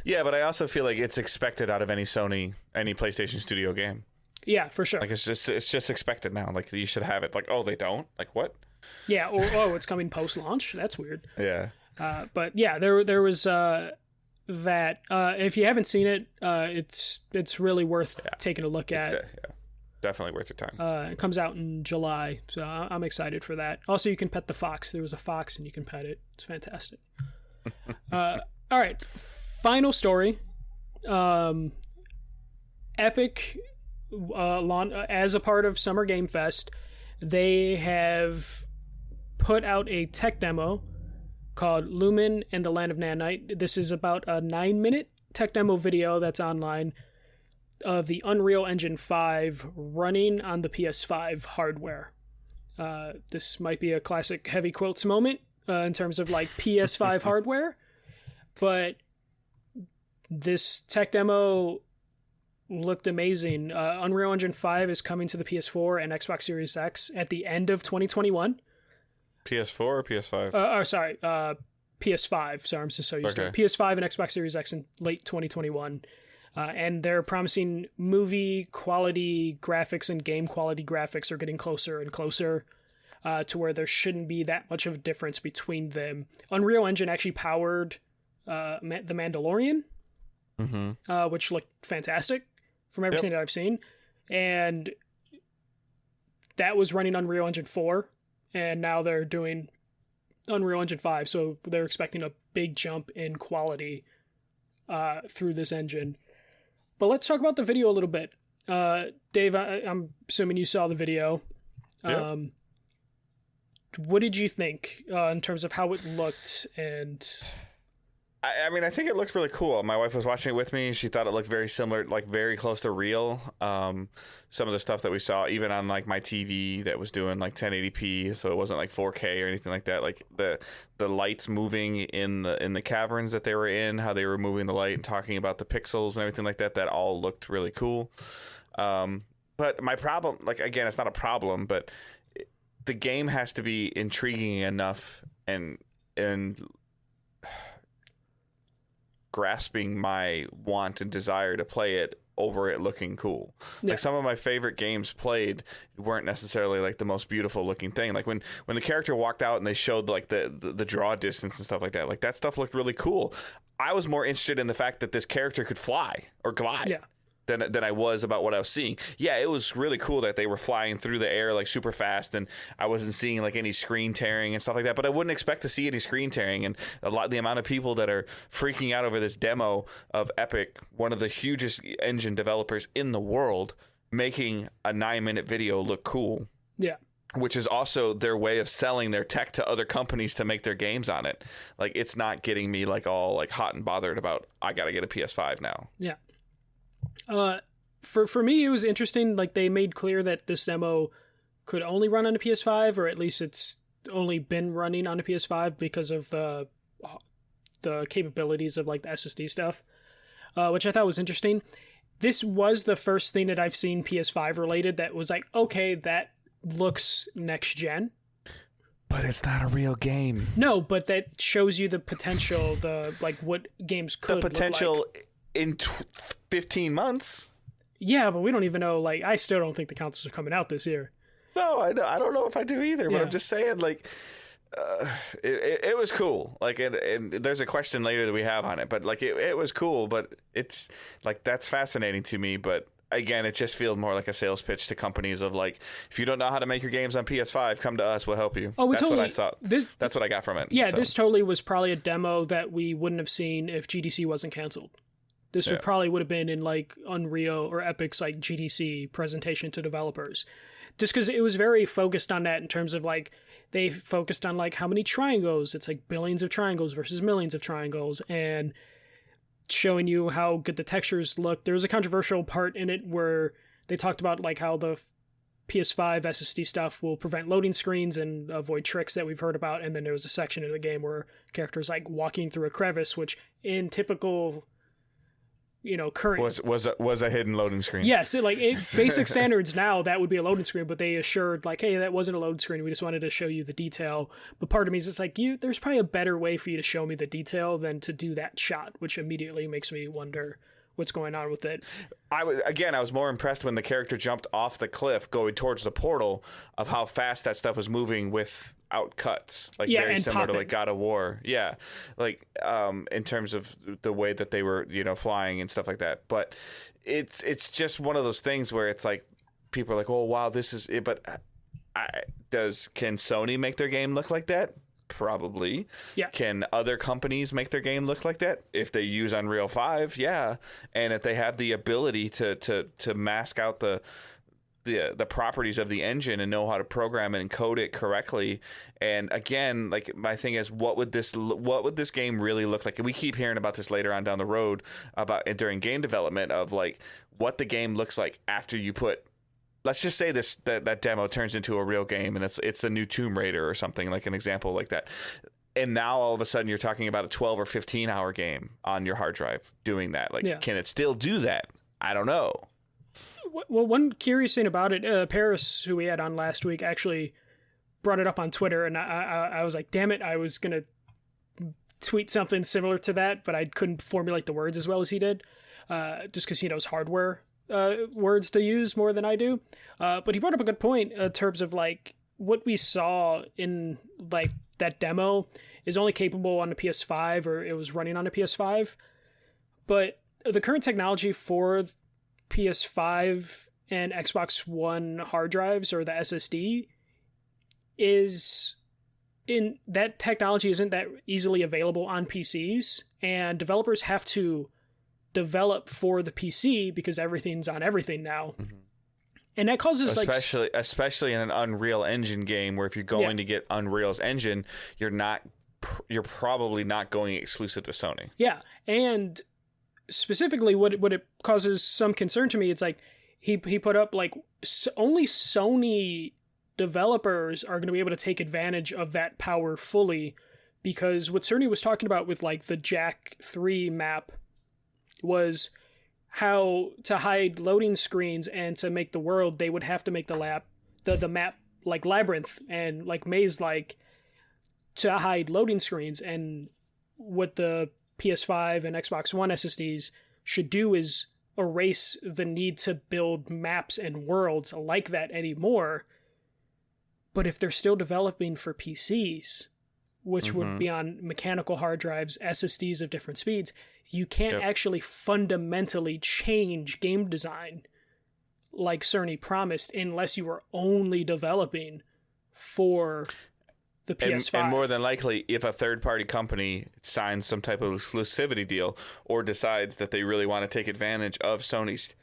Speaker 1: Yeah, but I also feel like it's expected out of any PlayStation Studio game.
Speaker 2: Yeah, for sure.
Speaker 1: Like it's just expected now. Like you should have it. Like, oh, they don't? Like what?
Speaker 2: Yeah, or it's coming post-launch. That's weird.
Speaker 1: Yeah.
Speaker 2: But yeah, there was that. If you haven't seen it, it's really worth taking a look at.
Speaker 1: Definitely worth your time.
Speaker 2: It comes out in July, so I'm excited for that. Also, you can pet the fox. There was a fox, and you can pet it. It's fantastic. All right, final story. Epic, as a part of Summer Game Fest, they have put out a tech demo called Lumen and the Land of Nanite. This is about a 9-minute tech demo video that's online of the Unreal Engine 5 running on the PS5 hardware. This might be a classic heavy quotes moment in terms of like PS5 hardware, but this tech demo looked amazing. Unreal Engine 5 is coming to the PS4 and Xbox Series X at the end of 2021.
Speaker 1: PS4 or PS5?
Speaker 2: PS5. Sorry, I'm just so used to it. PS5 and Xbox Series X in late 2021. And they're promising movie quality graphics and game quality graphics are getting closer and closer to where there shouldn't be that much of a difference between them. Unreal Engine actually powered The Mandalorian, which looked fantastic from everything that I've seen. And that was running Unreal Engine 4, and now they're doing Unreal Engine 5, so they're expecting a big jump in quality through this engine. But let's talk about the video a little bit. Dave, I'm assuming you saw the video.
Speaker 1: Yep.
Speaker 2: What did you think in terms of how it looked? And
Speaker 1: I mean, I think it looked really cool. My wife was watching it with me. She thought it looked very similar, like very close to real. Some of the stuff that we saw, even on like my TV that was doing like 1080p, so it wasn't like 4K or anything like that. Like the lights moving in the caverns that they were in, how they were moving the light and talking about the pixels and everything like that. That all looked really cool. But my problem, like again, it's not a problem, but the game has to be intriguing enough and grasping my want and desire to play it over it looking cool. Like some of my favorite games played weren't necessarily like the most beautiful looking thing. Like when the character walked out and they showed like the draw distance and stuff like that stuff looked really cool. I was more interested in the fact that this character could fly or glide than I was about what I was seeing. Yeah, it was really cool that they were flying through the air like super fast, and I wasn't seeing like any screen tearing and stuff like that. But I wouldn't expect to see any screen tearing, and the amount of people that are freaking out over this demo of Epic, one of the hugest engine developers in the world, making a 9-minute video look cool.
Speaker 2: Yeah.
Speaker 1: Which is also their way of selling their tech to other companies to make their games on it. Like it's not getting me like all like hot and bothered about I gotta get a PS5 now.
Speaker 2: Yeah. For me, it was interesting. Like they made clear that this demo could only run on a PS5, or at least it's only been running on a PS5 because of the capabilities of like the SSD stuff, which I thought was interesting. This was the first thing that I've seen PS5 related that was like, okay, that looks next gen.
Speaker 1: But it's not a real game.
Speaker 2: No, but that shows you the potential, the like what games could
Speaker 1: the potential
Speaker 2: look like.
Speaker 1: In 15 months.
Speaker 2: Yeah, but we don't even know. Like, I still don't think the consoles are coming out this year.
Speaker 1: No, I don't know if I do either. But I'm just saying, like, it was cool. Like, and there's a question later that we have on it. But like, it was cool. But it's like that's fascinating to me. But again, it just feels more like a sales pitch to companies of like, if you don't know how to make your games on PS5, come to us. We'll help you.
Speaker 2: Oh,
Speaker 1: that's
Speaker 2: totally,
Speaker 1: what I saw. That's what I got from it.
Speaker 2: Yeah, so. This totally was probably a demo that we wouldn't have seen if GDC wasn't canceled. This would have been in like Unreal or Epic's like GDC presentation to developers. Just because it was very focused on that in terms of like, they focused on like how many triangles. It's like billions of triangles versus millions of triangles, and showing you how good the textures look. There was a controversial part in it where they talked about like how the PS5 SSD stuff will prevent loading screens and avoid tricks that we've heard about. And then there was a section in the game where characters like walking through a crevice, which in typical, current
Speaker 1: was a hidden loading screen.
Speaker 2: Yes, basic standards now that would be a loading screen, but they assured like, hey, that wasn't a loading screen. We just wanted to show you the detail. But part of me is it's like there's probably a better way for you to show me the detail than to do that shot, which immediately makes me wonder what's going on with it.
Speaker 1: I was more impressed when the character jumped off the cliff going towards the portal of how fast that stuff was moving without cuts, like very similar to like God of War. Yeah, like in terms of the way that they were, flying and stuff like that. But it's just one of those things where it's like people are like, oh wow, this is it. But can Sony make their game look like that? Probably.
Speaker 2: Yeah.
Speaker 1: Can other companies make their game look like that if they use Unreal 5? Yeah. And if they have the ability to mask out the properties of the engine and know how to program it and code it correctly. And again, like my thing is, what would this game really look like? And we keep hearing about this later on down the road about during game development of like what the game looks like after you put. Let's just say that demo turns into a real game and it's the new Tomb Raider or something, like an example like that. And now all of a sudden you're talking about a 12 or 15 hour game on your hard drive doing that. Like, Can it still do that? I don't know.
Speaker 2: Well, one curious thing about it, Paris, who we had on last week, actually brought it up on Twitter, and I was like, damn it, I was going to tweet something similar to that, but I couldn't formulate the words as well as he did. just because he knows hardware words to use more than I do. But he brought up a good point in terms of like what we saw in like that demo is only capable on the PS5, or it was running on a PS5. But the current technology for PS5 and Xbox One hard drives, or the SSD, that technology isn't that easily available on PCs, and developers have to develop for the PC because everything's on everything now. Mm-hmm. And that causes
Speaker 1: especially in an Unreal Engine game, where if you're going to get Unreal's engine, you're probably not going exclusive to Sony.
Speaker 2: Yeah, and specifically what it causes some concern to me, it's like he put up like only Sony developers are going to be able to take advantage of that power fully, because what Sony was talking about with like the Jack 3 map was how to hide loading screens, and to make the world they would have to make the map like labyrinth and like maze like to hide loading screens. And what the PS5 and Xbox One SSDs should do is erase the need to build maps and worlds like that anymore. But if they're still developing for PCs, which would be on mechanical hard drives, SSDs of different speeds, you can't actually fundamentally change game design like Sony promised, unless you are only developing for the PS5.
Speaker 1: And more than likely, if a third-party company signs some type of exclusivity deal, or decides that they really want to take advantage of Sony's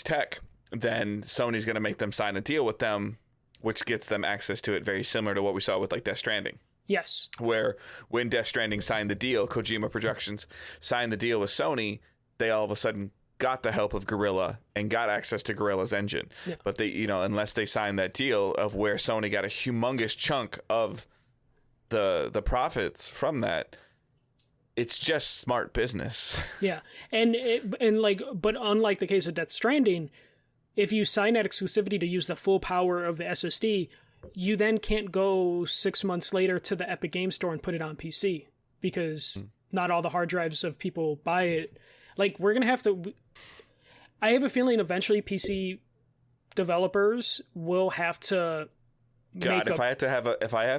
Speaker 1: tech, then Sony's going to make them sign a deal with them, which gets them access to it, very similar to what we saw with like Death Stranding.
Speaker 2: Yes.
Speaker 1: Where when Death Stranding signed the deal, Kojima Productions signed the deal with Sony, they all of a sudden got the help of Guerrilla and got access to Guerrilla's engine. Yeah. But they, unless they signed that deal of where Sony got a humongous chunk of the profits from that, it's just smart business.
Speaker 2: Yeah. But unlike the case of Death Stranding, if you sign that exclusivity to use the full power of the SSD, you then can't go 6 months later to the Epic Game Store and put it on PC, because not all the hard drives of people buy it. Like, we're going to have to... I have a feeling eventually PC developers will have to...
Speaker 1: if I have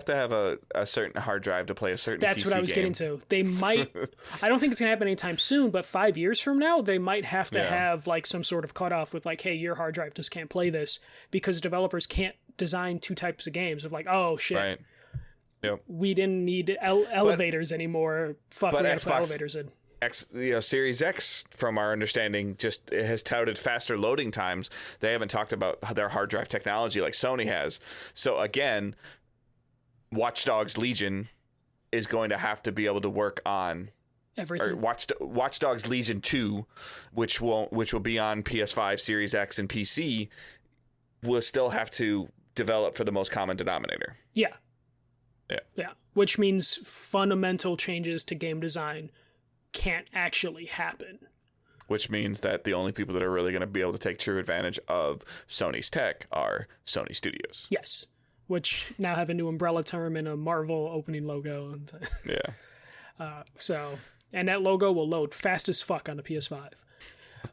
Speaker 1: to have a certain hard drive to play a certain
Speaker 2: That's
Speaker 1: PC
Speaker 2: what I was
Speaker 1: game.
Speaker 2: getting to. They might... I don't think it's going to happen anytime soon, but 5 years from now, they might have to have like some sort of cutoff with like, hey, your hard drive just can't play this, because developers can't design two types of games of like, oh, shit. Right. Yep. We didn't need elevators anymore. Fuck, we gotta put elevators in.
Speaker 1: Series X, from our understanding, just has touted faster loading times. They haven't talked about their hard drive technology like Sony has. So again, Watch Dogs Legion is going to have to be able to work on
Speaker 2: everything.
Speaker 1: Or Watch Dogs Legion 2, which will be on PS5, Series X, and PC, will still have to develop for the most common denominator.
Speaker 2: Yeah. Which means fundamental changes to game design can't actually happen.
Speaker 1: Which means that the only people that are really going to be able to take true advantage of Sony's tech are Sony Studios.
Speaker 2: Yes, which now have a new umbrella term and a Marvel opening logo.
Speaker 1: Yeah.
Speaker 2: And that logo will load fast as fuck on the PS5.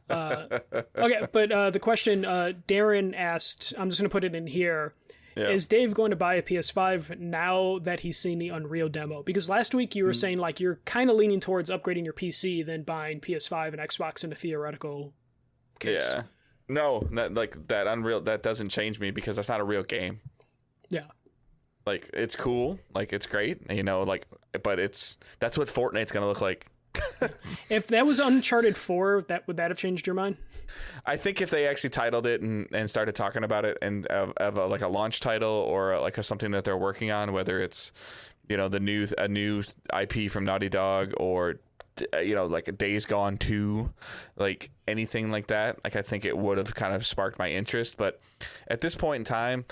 Speaker 2: Okay, but the question Darren asked, I'm just going to put it in here. Yeah. Is Dave going to buy a PS5 now that he's seen the Unreal demo? Because last week you were saying like you're kind of leaning towards upgrading your PC than buying PS5 and Xbox in a theoretical case. Yeah.
Speaker 1: No, that Unreal, that doesn't change me, because that's not a real game.
Speaker 2: Yeah.
Speaker 1: Like, it's cool, like it's great, but that's what Fortnite's going to look like.
Speaker 2: If that was Uncharted 4, would that have changed your mind?
Speaker 1: I think if they actually titled it and started talking about it and of a launch title, or like something that they're working on, whether it's a new IP from Naughty Dog, or like a Days Gone 2, like anything like that, like I think it would have kind of sparked my interest. But at this point in time,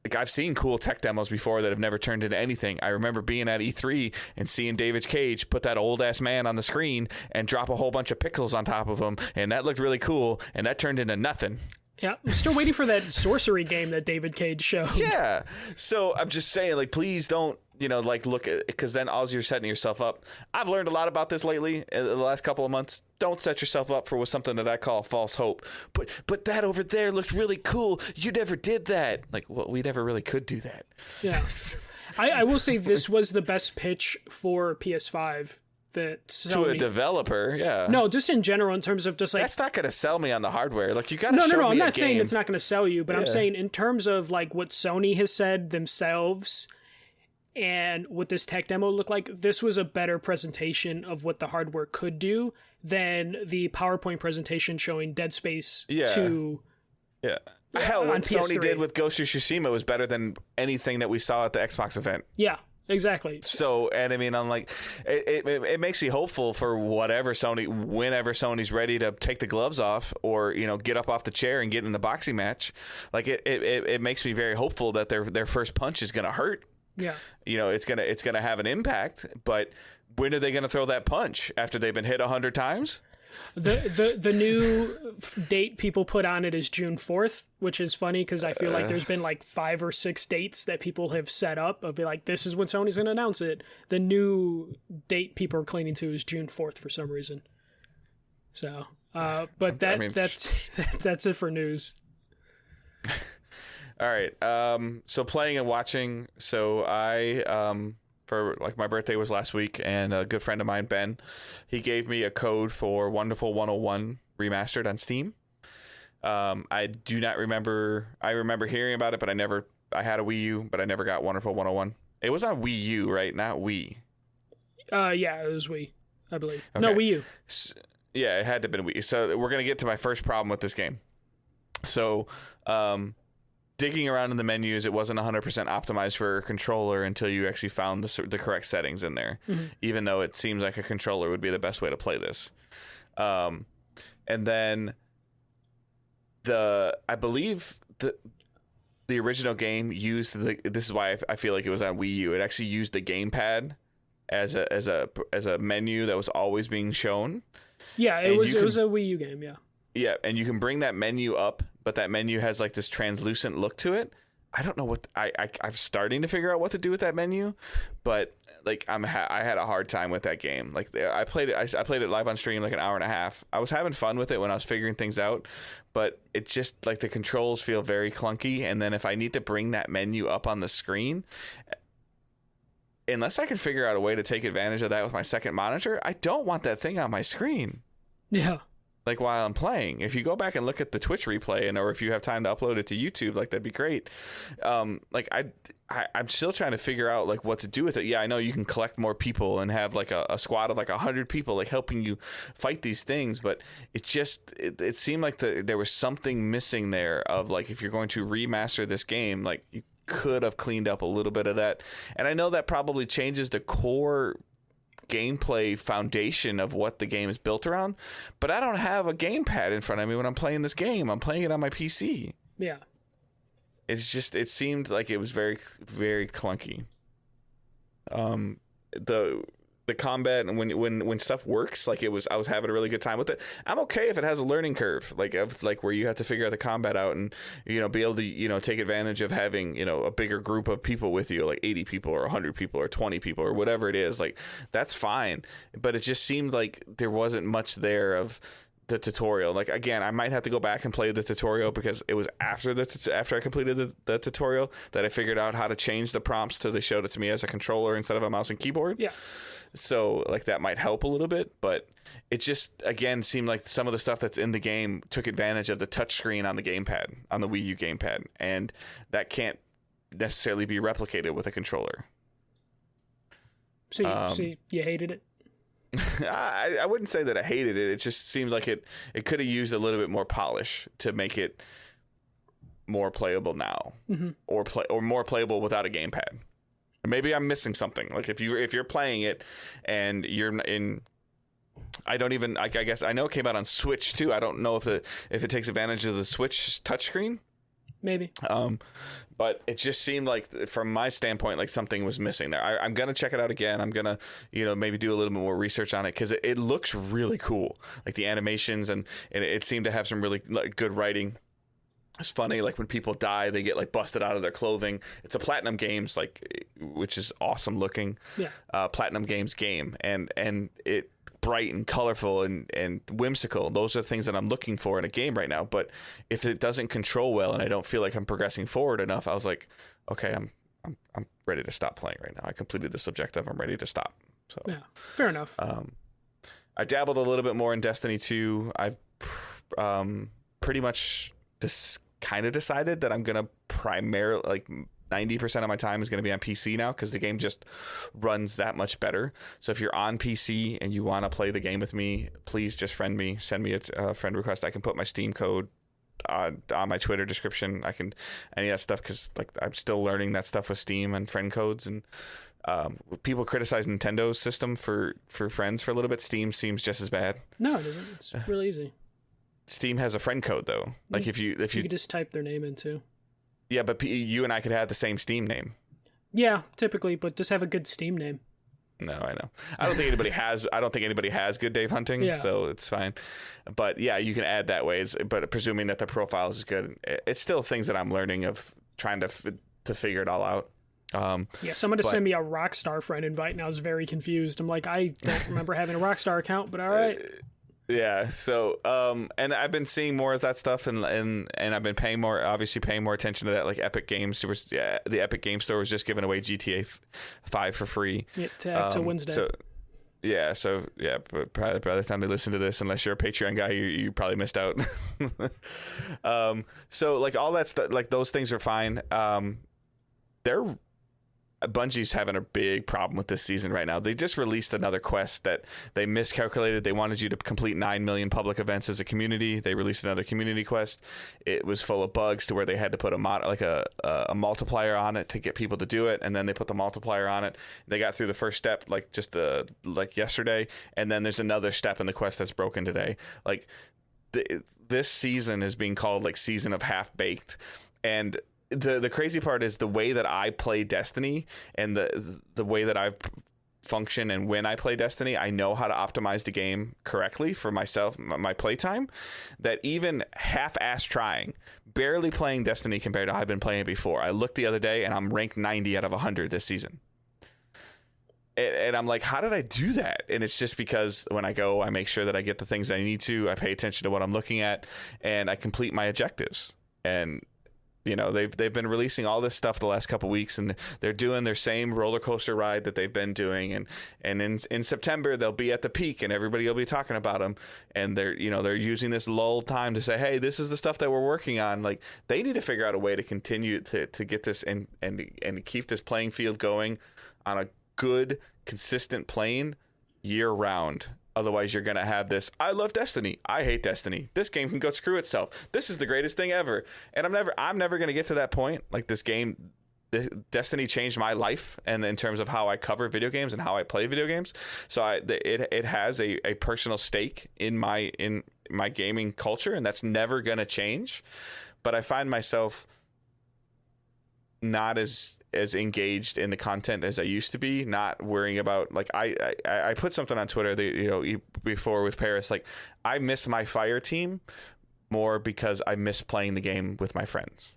Speaker 1: like, I've seen cool tech demos before that have never turned into anything. I remember being at E3 and seeing David Cage put that old ass man on the screen and drop a whole bunch of pixels on top of him, and that looked really cool, and that turned into nothing.
Speaker 2: Yeah, I'm still waiting for that sorcery game that David Cage showed.
Speaker 1: Yeah, so I'm just saying, like, please don't like look at, because then all you're setting yourself up. I've learned a lot about this lately in the last couple of months. Don't set yourself up for something that I call false hope. But that over there looked really cool. You never did that. Like, well, we never really could do that.
Speaker 2: Yeah. I will say this was the best pitch for PS5 that Sony...
Speaker 1: To a developer, yeah.
Speaker 2: No, just in general, in terms of just like...
Speaker 1: That's not going to sell me on the hardware. Like, you got to show me
Speaker 2: No, I'm not
Speaker 1: a
Speaker 2: saying
Speaker 1: game.
Speaker 2: it's not going to sell you, but I'm saying in terms of like what Sony has said themselves and what this tech demo looked like, this was a better presentation of what the hardware could do than the PowerPoint presentation showing Dead Space 2.
Speaker 1: Yeah. Hell, what Sony
Speaker 2: PS3.
Speaker 1: did with Ghost of Tsushima was better than anything that we saw at the Xbox event.
Speaker 2: Yeah, exactly.
Speaker 1: So, and I mean, I'm like, it makes me hopeful for whenever Sony's ready to take the gloves off or, get up off the chair and get in the boxing match. Like, it makes me very hopeful that their first punch is going to hurt.
Speaker 2: Yeah.
Speaker 1: It's gonna have an impact, but when are they going to throw that punch? After they've been hit 100 times?
Speaker 2: The new date people put on it is June 4th, which is funny because I feel like there's been like 5 or 6 dates that people have set up of be like, this is when Sony's going to announce it. The new date people are clinging to is June 4th for some reason. So, but that's it for news.
Speaker 1: All right. So playing and watching. So I for like my birthday was last week, and a good friend of mine, Ben, he gave me a code for Wonderful 101 Remastered on Steam. I do not remember. I remember hearing about it, but I had a Wii U, but I never got Wonderful 101. It was on Wii U, right? Not Wii.
Speaker 2: Yeah, it was Wii, I believe.
Speaker 1: Okay.
Speaker 2: No, Wii U.
Speaker 1: Yeah, it had to have been Wii. So we're going to get to my first problem with this game. So, digging around in the menus, it wasn't 100% optimized for a controller until you actually found the correct settings in there, even though it seems like a controller would be the best way to play this. And then I believe the original game used this is why I feel like it was on Wii U. It actually used the gamepad as a menu that was always being shown.
Speaker 2: Yeah, it was a Wii U game, yeah.
Speaker 1: Yeah, and you can bring that menu up, but that menu has like this translucent look to it. I don't know what I'm starting to figure out what to do with that menu, but like I had a hard time with that game. Like I played it live on stream like an hour and a half. I was having fun with it when I was figuring things out, but it just like the controls feel very clunky. And then if I need to bring that menu up on the screen, unless I can figure out a way to take advantage of that with my second monitor, I don't want that thing on my screen.
Speaker 2: Yeah.
Speaker 1: Like while I'm playing. If you go back and look at the Twitch replay, or if you have time to upload it to YouTube, like that'd be great. Like I'm still trying to figure out like what to do with it. Yeah, I know you can collect more people and have like a squad of like 100 people like helping you fight these things, but it seemed like there was something missing there of like, if you're going to remaster this game, like you could have cleaned up a little bit of that. And I know that probably changes the core gameplay foundation of what the game is built around, but I don't have a gamepad in front of me when I'm playing this game. I'm playing it on my PC.
Speaker 2: Yeah.
Speaker 1: It seemed like it was very, very clunky. The combat and when stuff works, like I was having a really good time with it. I'm okay if it has a learning curve, like where you have to figure out the combat out and be able to take advantage of having a bigger group of people with you, like 80 people or 100 people or 20 people or whatever it is. Like that's fine, but it just seemed like there wasn't much there of the tutorial. Like again, I might have to go back and play the tutorial because it was after I completed the tutorial that I figured out how to change the prompts so they showed it to me as a controller instead of a mouse and keyboard.
Speaker 2: Yeah.
Speaker 1: So like that might help a little bit, but it just again seemed like some of the stuff that's in the game took advantage of the touchscreen on the gamepad, on the Wii U gamepad, and that can't necessarily be replicated with a controller.
Speaker 2: So you hated it?
Speaker 1: I wouldn't say that I hated it. It just seemed like it could have used a little bit more polish to make it more playable now, or more playable without a gamepad. Maybe I'm missing something. Like if you're playing it and you're in, I guess I know it came out on Switch too. I don't know if it takes advantage of the Switch touchscreen.
Speaker 2: Maybe.
Speaker 1: But it just seemed like, from my standpoint, like something was missing there. I'm gonna check it out again. I'm gonna, maybe do a little bit more research on it because it looks really cool. Like the animations and it seemed to have some really good writing. It's funny, like when people die, they get like busted out of their clothing. It's a Platinum Games like which is awesome looking.
Speaker 2: Yeah.
Speaker 1: Platinum Games game, and it bright and colorful and whimsical. Those are things that I'm looking for in a game right now. But if it doesn't control well and I don't feel like I'm progressing forward enough, I was like, okay, I'm ready to stop playing right now. I completed this objective. I'm ready to stop. So
Speaker 2: yeah, fair enough.
Speaker 1: I dabbled a little bit more in Destiny 2. I've pretty much kind of decided that I'm gonna primarily, like, 90% of my time is going to be on PC now, because the game just runs that much better. So if you're on PC and you want to play the game with me, please just friend me, send me a friend request. I can put my Steam code on my Twitter description. I can any of that stuff, because like I'm still learning that stuff with Steam and friend codes. And people criticize Nintendo's system for friends for a little bit. Steam seems just as bad.
Speaker 2: No, it isn't. It's really easy.
Speaker 1: Steam has a friend code though. Like if you
Speaker 2: could just type their name in too.
Speaker 1: Yeah, but you and I could have the same Steam name.
Speaker 2: Yeah, typically, but just have a good Steam name.
Speaker 1: No, I know. I don't think anybody has good Dave Hunting, so it's fine. But yeah, you can add that way. But presuming that the profile is good, it's still things that I'm learning of trying to figure it all out.
Speaker 2: Someone just sent me a Rockstar friend invite, and I was very confused. I'm like, I don't remember having a Rockstar account, but all right.
Speaker 1: Yeah. So, and I've been seeing more of that stuff, and I've been paying more attention to that. Like Epic Games, the Epic Game Store was just giving away GTA 5 for free.
Speaker 2: Yeah, till Wednesday.
Speaker 1: So but probably by the time they listen to this, unless you're a Patreon guy, you probably missed out. So like all that stuff, like those things are fine. Bungie's having a big problem with this season right now. They just released another quest that they miscalculated. They wanted you to complete 9 million public events as a community. They released another community quest. It was full of bugs to where they had to put a multiplier on it to get people to do it, and then they put the multiplier on it. They got through the first step like yesterday, and then there's another step in the quest that's broken today. Like this season is being called like season of half baked, and the crazy part is the way that I play Destiny and the way that I function, and when I play Destiny, I know how to optimize the game correctly for myself, my playtime, that even half-ass trying, barely playing Destiny compared to how I've been playing it before. I looked the other day and I'm ranked 90 out of 100 this season. And I'm like, how did I do that? And it's just because when I go, I make sure that I get the things I need to, I pay attention to what I'm looking at, and I complete my objectives. And you know, they've been releasing all this stuff the last couple of weeks, and they're doing their same roller coaster ride that they've been doing. And in September they'll be at the peak, and everybody will be talking about them. And they're using this lull time to say, hey, this is the stuff that we're working on. Like they need to figure out a way to continue to get this and keep this playing field going on a good, consistent plane year round. Otherwise, you're going to have this, I love Destiny, I hate Destiny, this game can go screw itself, this is the greatest thing ever. And I'm never going to get to that point. Like this game, Destiny changed my life, and in terms of how I cover video games and how I play video games. So it has a personal stake in my gaming culture, and that's never going to change. But I find myself not as engaged in the content as I used to be, not worrying about, like, I put something on Twitter that, before with Paris, like, I miss my fire team more because I miss playing the game with my friends.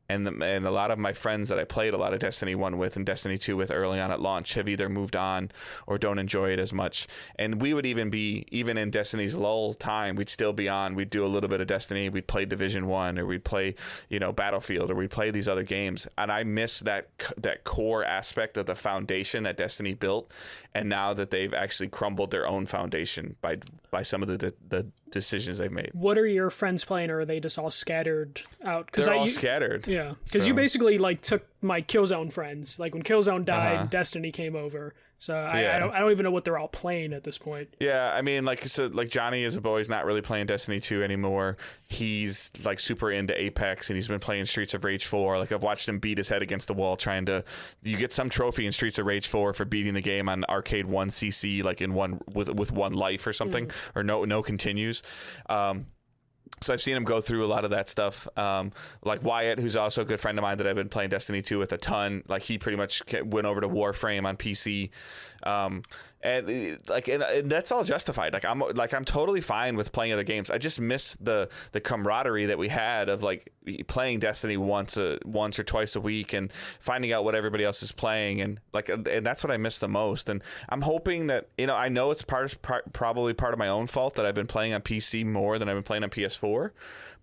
Speaker 1: And a lot of my friends that I played a lot of Destiny 1 with and Destiny 2 with early on at launch have either moved on or don't enjoy it as much. And we would even in Destiny's lull time, we'd still be on. We'd do a little bit of Destiny. We'd play Division 1, or we'd play, Battlefield, or we'd play these other games. And I miss that core aspect of the foundation that Destiny built. And now that they've actually crumbled their own foundation by some of the decisions they've made.
Speaker 2: What are your friends playing, or are they just all scattered out?
Speaker 1: They're all scattered.
Speaker 2: Yeah, because you basically like took my Killzone friends. Like when Killzone died, Destiny came over. So I don't even know what they're all playing at this point.
Speaker 1: Yeah, I mean, like Johnny is a boy. He's not really playing Destiny 2 anymore. He's like super into Apex, and he's been playing Streets of Rage 4. Like I've watched him beat his head against the wall you get some trophy in Streets of Rage 4 for beating the game on Arcade 1 CC, like in one with one life or something, or no continues. So I've seen him go through a lot of that stuff. Like Wyatt, who's also a good friend of mine that I've been playing Destiny 2 with a ton. Like he pretty much went over to Warframe on PC. And that's all justified. I'm totally fine with playing other games. I just miss the camaraderie that we had of like playing Destiny once or twice a week and finding out what everybody else is playing, and that's what I miss the most. And I'm hoping that, I know it's probably part of my own fault that I've been playing on PC more than I've been playing on PS4,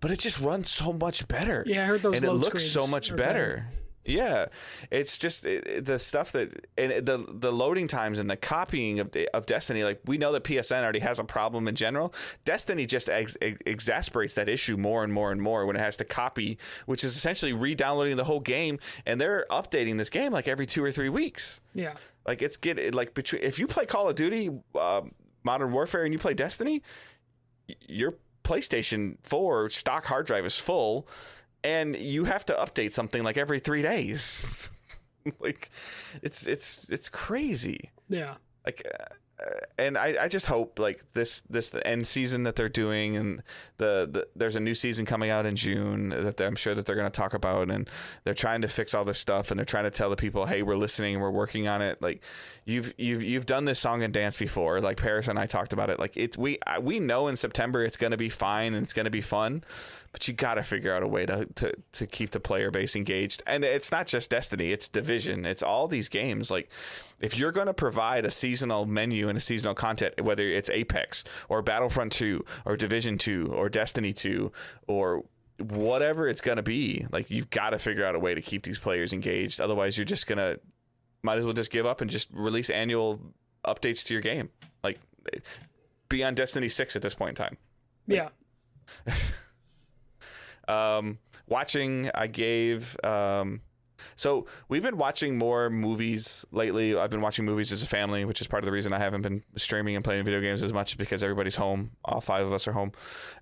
Speaker 1: but it just runs so much better.
Speaker 2: Yeah, I heard those.
Speaker 1: And it looks
Speaker 2: screens
Speaker 1: so much better. Yeah, it's just the stuff that, and the loading times and the copying of Destiny. Like, we know that PSN already has a problem in general. Destiny just exasperates that issue more and more and more when it has to copy, which is essentially re-downloading the whole game. And they're updating this game like every 2 or 3 weeks. Yeah, like if you play Call of Duty, Modern Warfare, and you play Destiny, your PlayStation 4 stock hard drive is full. And you have to update something like every 3 days. Like, it's crazy. Yeah. Like, and I just hope like this the end season that they're doing, and there's a new season coming out in June that I'm sure that they're going to talk about, and they're trying to fix all this stuff, and they're trying to tell the people, hey, we're listening and we're working on it. Like, you've done this song and dance before. Like, Paris and I talked about it. Like, we know in September it's going to be fine and it's going to be fun, but you got to figure out a way to keep the player base engaged. And it's not just Destiny, it's Division, it's all these games. Like, if you're going to provide a seasonal menu and a seasonal content, whether it's Apex or Battlefront 2 or Division 2 or Destiny 2 or whatever it's going to be, like, you've got to figure out a way to keep these players engaged. Otherwise, you're just might as well just give up and just release annual updates to your game. Like, be on Destiny 6 at this point in time. Like, yeah. Watching, I gave so we've been watching more movies lately. I've been watching movies as a family, which is part of the reason I haven't been streaming and playing video games as much, because everybody's home. All 5 of us are home.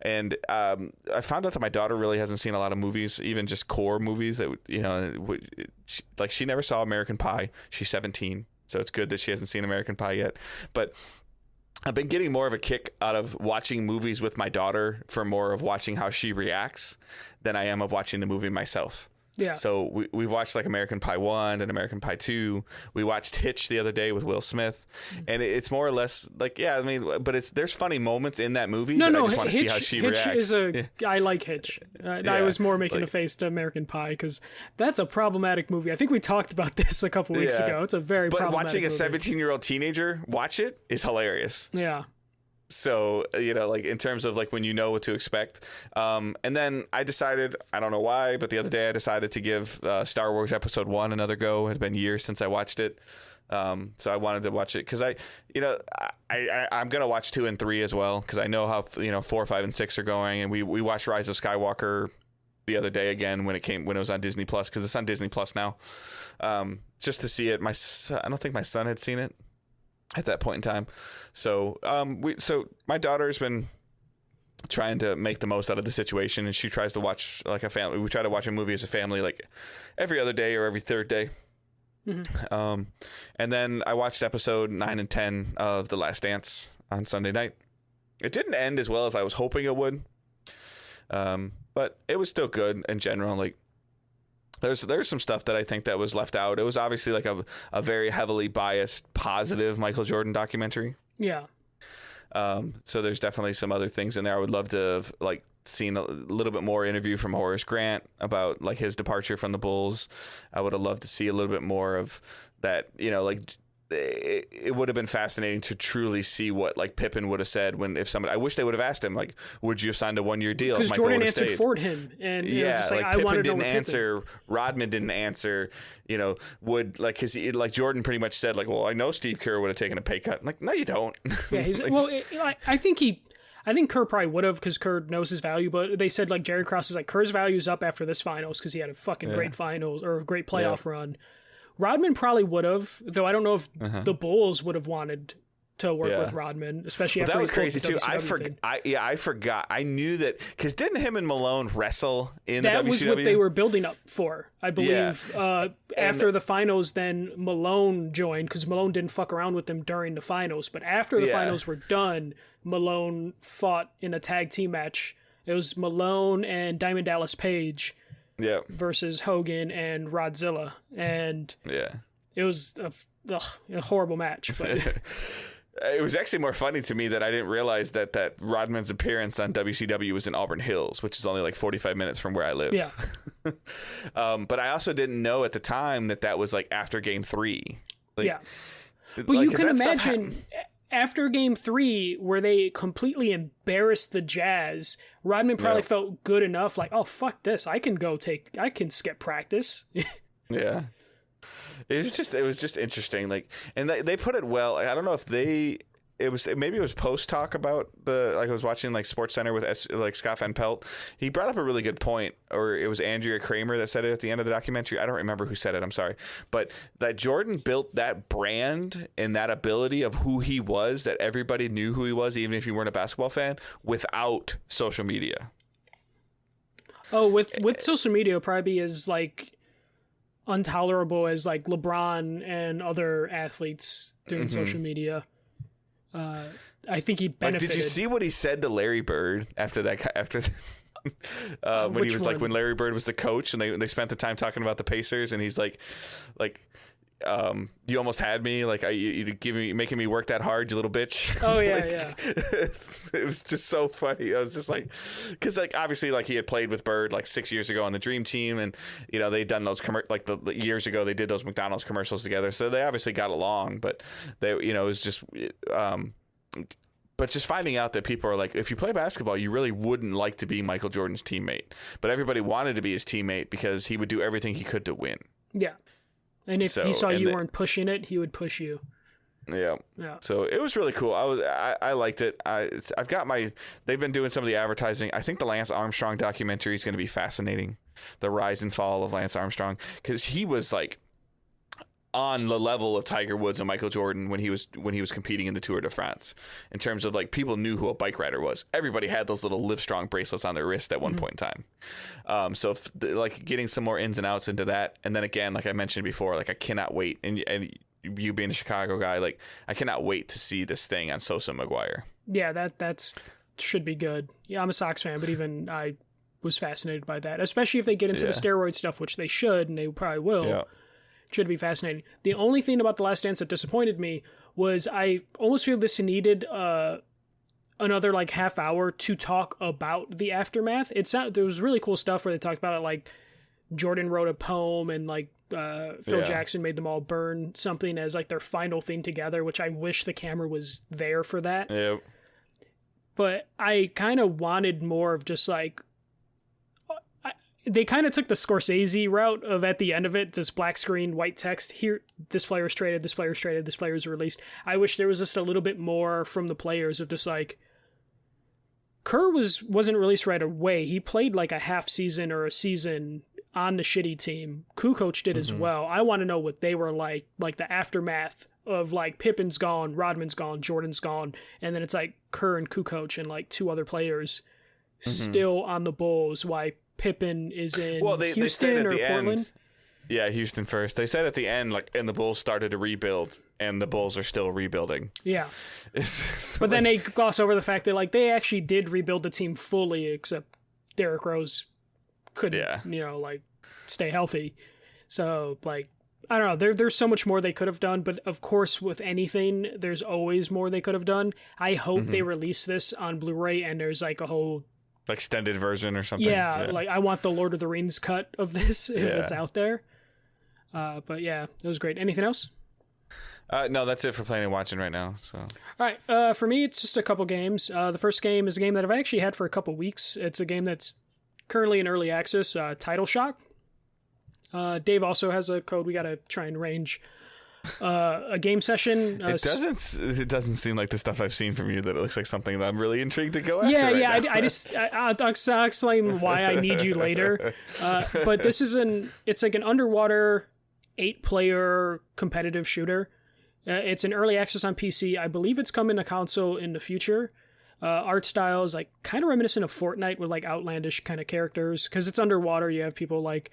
Speaker 1: And I found out that my daughter really hasn't seen a lot of movies, even just core movies that, she never saw American Pie. She's 17, so it's good that she hasn't seen American Pie yet. But I've been getting more of a kick out of watching movies with my daughter, for more of watching how she reacts than I am of watching the movie myself. Yeah. So we've watched like American Pie 1 and American Pie 2. We watched Hitch the other day with Will Smith, and it's more or less like, yeah, I mean, but there's funny moments in that movie. I just want to see how she reacts. I like Hitch. I was more making a face to American Pie because that's a problematic movie. I think we talked about this a couple weeks ago. It's a very problematic movie. But watching a 17-year-old teenager watch it is hilarious. Yeah. So, like, in terms of like when you know what to expect. And then I decided, I don't know why, but the other day I decided to give Star Wars Episode 1 another go. It had been years since I watched it. So I wanted to watch it because I'm going to watch 2 and 3 as well, because I know how, 4, 5, and 6 are going. And we watched Rise of Skywalker the other day again when it was on Disney Plus, because it's on Disney Plus now. Just to see it. I don't think my son had seen it at that point in time. So my daughter's been trying to make the most out of the situation, and she tries to watch like a family. We try to watch a movie as a family like every other day or every third day. Mm-hmm. And then I watched episode 9 and 10 of The Last Dance on Sunday night. It didn't end as well as I was hoping it would. But it was still good in general. Like, There's some stuff that I think that was left out. It was obviously like a very heavily biased, positive Michael Jordan documentary. Yeah. So there's definitely some other things in there. I would love to have like seen a little bit more interview from Horace Grant about like his departure from the Bulls. I would have loved to see a little bit more of that. It would have been fascinating to truly see what like Pippen would have said I wish they would have asked him, like, would you have signed a 1-year deal?
Speaker 2: Because Jordan answered for him, and
Speaker 1: Pippen didn't answer, Rodman didn't answer. Would like Jordan pretty much said like, well, I know Steve Kerr would have taken a pay cut. I'm like, no, you don't. Yeah, I think Kerr probably would have, because Kerr knows his value, but they said like Jerry Krause is like, Kerr's value is up after this finals because he had a fucking great finals or a great playoff run. Rodman probably would have, though I don't know if the Bulls would have wanted to work with Rodman, especially after that was crazy too. I forgot. I knew that because didn't him and Malone wrestle in the WCW? That was
Speaker 2: what they were building up for, I believe. After the finals, then Malone joined because Malone didn't fuck around with them during the finals. But after the finals were done, Malone fought in a tag team match. It was Malone and Diamond Dallas Page. Yeah. Versus Hogan and Rodzilla, and It was a horrible match. But.
Speaker 1: It was actually more funny to me that I didn't realize that Rodman's appearance on WCW was in Auburn Hills, which is only like 45 minutes from where I live.
Speaker 2: Yeah.
Speaker 1: But I also didn't know at the time that was like after Game 3. Like,
Speaker 2: yeah. But
Speaker 1: like,
Speaker 2: you can imagine after Game 3, where they completely embarrassed the Jazz, Rodman probably felt good enough, like, oh, fuck this. I can skip practice.
Speaker 1: Yeah. It was just interesting, like, and they put it well. I don't know if maybe it was post talk about I was watching like Sports Center with Scott Van Pelt. He brought up a really good point, or it was Andrea Kramer that said it at the end of the documentary. I don't remember who said it. I'm sorry, but that Jordan built that brand and that ability of who he was, that everybody knew who he was, even if you weren't a basketball fan, without social media.
Speaker 2: Oh, with social media, probably is like intolerable as like LeBron and other athletes doing social media. I think he benefited.
Speaker 1: Did you see what he said to Larry Bird after when he was like, when Larry Bird was the coach and they spent the time talking about the Pacers, and he's like you almost had me, like you making me work that hard, you little bitch.
Speaker 2: Oh yeah,
Speaker 1: like,
Speaker 2: yeah.
Speaker 1: It was just so funny. I was just like, because like obviously like he had played with Bird like 6 years ago on the Dream Team, and they'd done those the years ago they did those McDonald's commercials together, so they obviously got along. But they it was just but just finding out that people are like, if you play basketball, you really wouldn't like to be Michael Jordan's teammate, but everybody wanted to be his teammate because he would do everything he could to win.
Speaker 2: Yeah. And if he saw you weren't pushing it, he would push you.
Speaker 1: Yeah. Yeah. So it was really cool. I liked it. I've got they've been doing some of the advertising. I think the Lance Armstrong documentary is going to be fascinating. The rise and fall of Lance Armstrong, because he was like on the level of Tiger Woods and Michael Jordan when he was competing in the Tour de France, in terms of like people knew who a bike rider was. Everybody had those little Livestrong bracelets on their wrist at one point in time. So like getting some more ins and outs into that, and then again, like I mentioned before, like I cannot wait, and you being a Chicago guy, like I cannot wait to see this thing on Sosa McGuire.
Speaker 2: Yeah, that's should be good. Yeah, I'm a Sox fan, but even I was fascinated by that, especially if they get into the steroid stuff, which they should, and they probably will. Yeah. Should be fascinating. The only thing about The Last Dance that disappointed me was I almost feel this needed another like half hour to talk about the aftermath. There was really cool stuff where they talked about it, like Jordan wrote a poem, and like Phil Jackson made them all burn something as like their final thing together, which I wish the camera was there for that.
Speaker 1: Yep.
Speaker 2: But I kind of wanted more of just like, they kind of took the Scorsese route of at the end of it, just black screen, white text. Here, this player is traded, this player is traded, this player is released. I wish there was just a little bit more from the players of just like, Kerr wasn't released right away. He played like a half season or a season on the shitty team. Kukoc did as well. I want to know what they were like the aftermath of like Pippen's gone, Rodman's gone, Jordan's gone, and then it's like Kerr and Kukoc and like two other players still on the Bulls. Why Pippen is in Houston or Portland?
Speaker 1: End, yeah, Houston first. They said at the end, like, and the Bulls started to rebuild, and the Bulls are still rebuilding.
Speaker 2: Yeah. But then they gloss over the fact that, like, they actually did rebuild the team fully, except Derrick Rose couldn't, like, stay healthy. So, like, I don't know. There's so much more they could have done, but of course, with anything, there's always more they could have done. I hope they release this on Blu-ray, and there's, like, a whole
Speaker 1: extended version or something.
Speaker 2: Yeah, like I want the Lord of the Rings cut of this if it's out there. But yeah, it was great. Anything else?
Speaker 1: No, that's it for playing and watching right now. So,
Speaker 2: all right, for me, it's just a couple games. The first game is a game that I've actually had for a couple weeks. It's a game that's currently in early access. Tidal Shock. Dave also has a code. We got to try and arrange a game session.
Speaker 1: It doesn't seem like the stuff I've seen from you that it looks like something that I'm really intrigued to go after.
Speaker 2: I'll explain why I need you later. But this is it's like an underwater 8-player competitive shooter. It's an early access on PC. I believe it's coming to console in the future. Art style is like kind of reminiscent of Fortnite with like outlandish kind of characters, because it's underwater. You have people like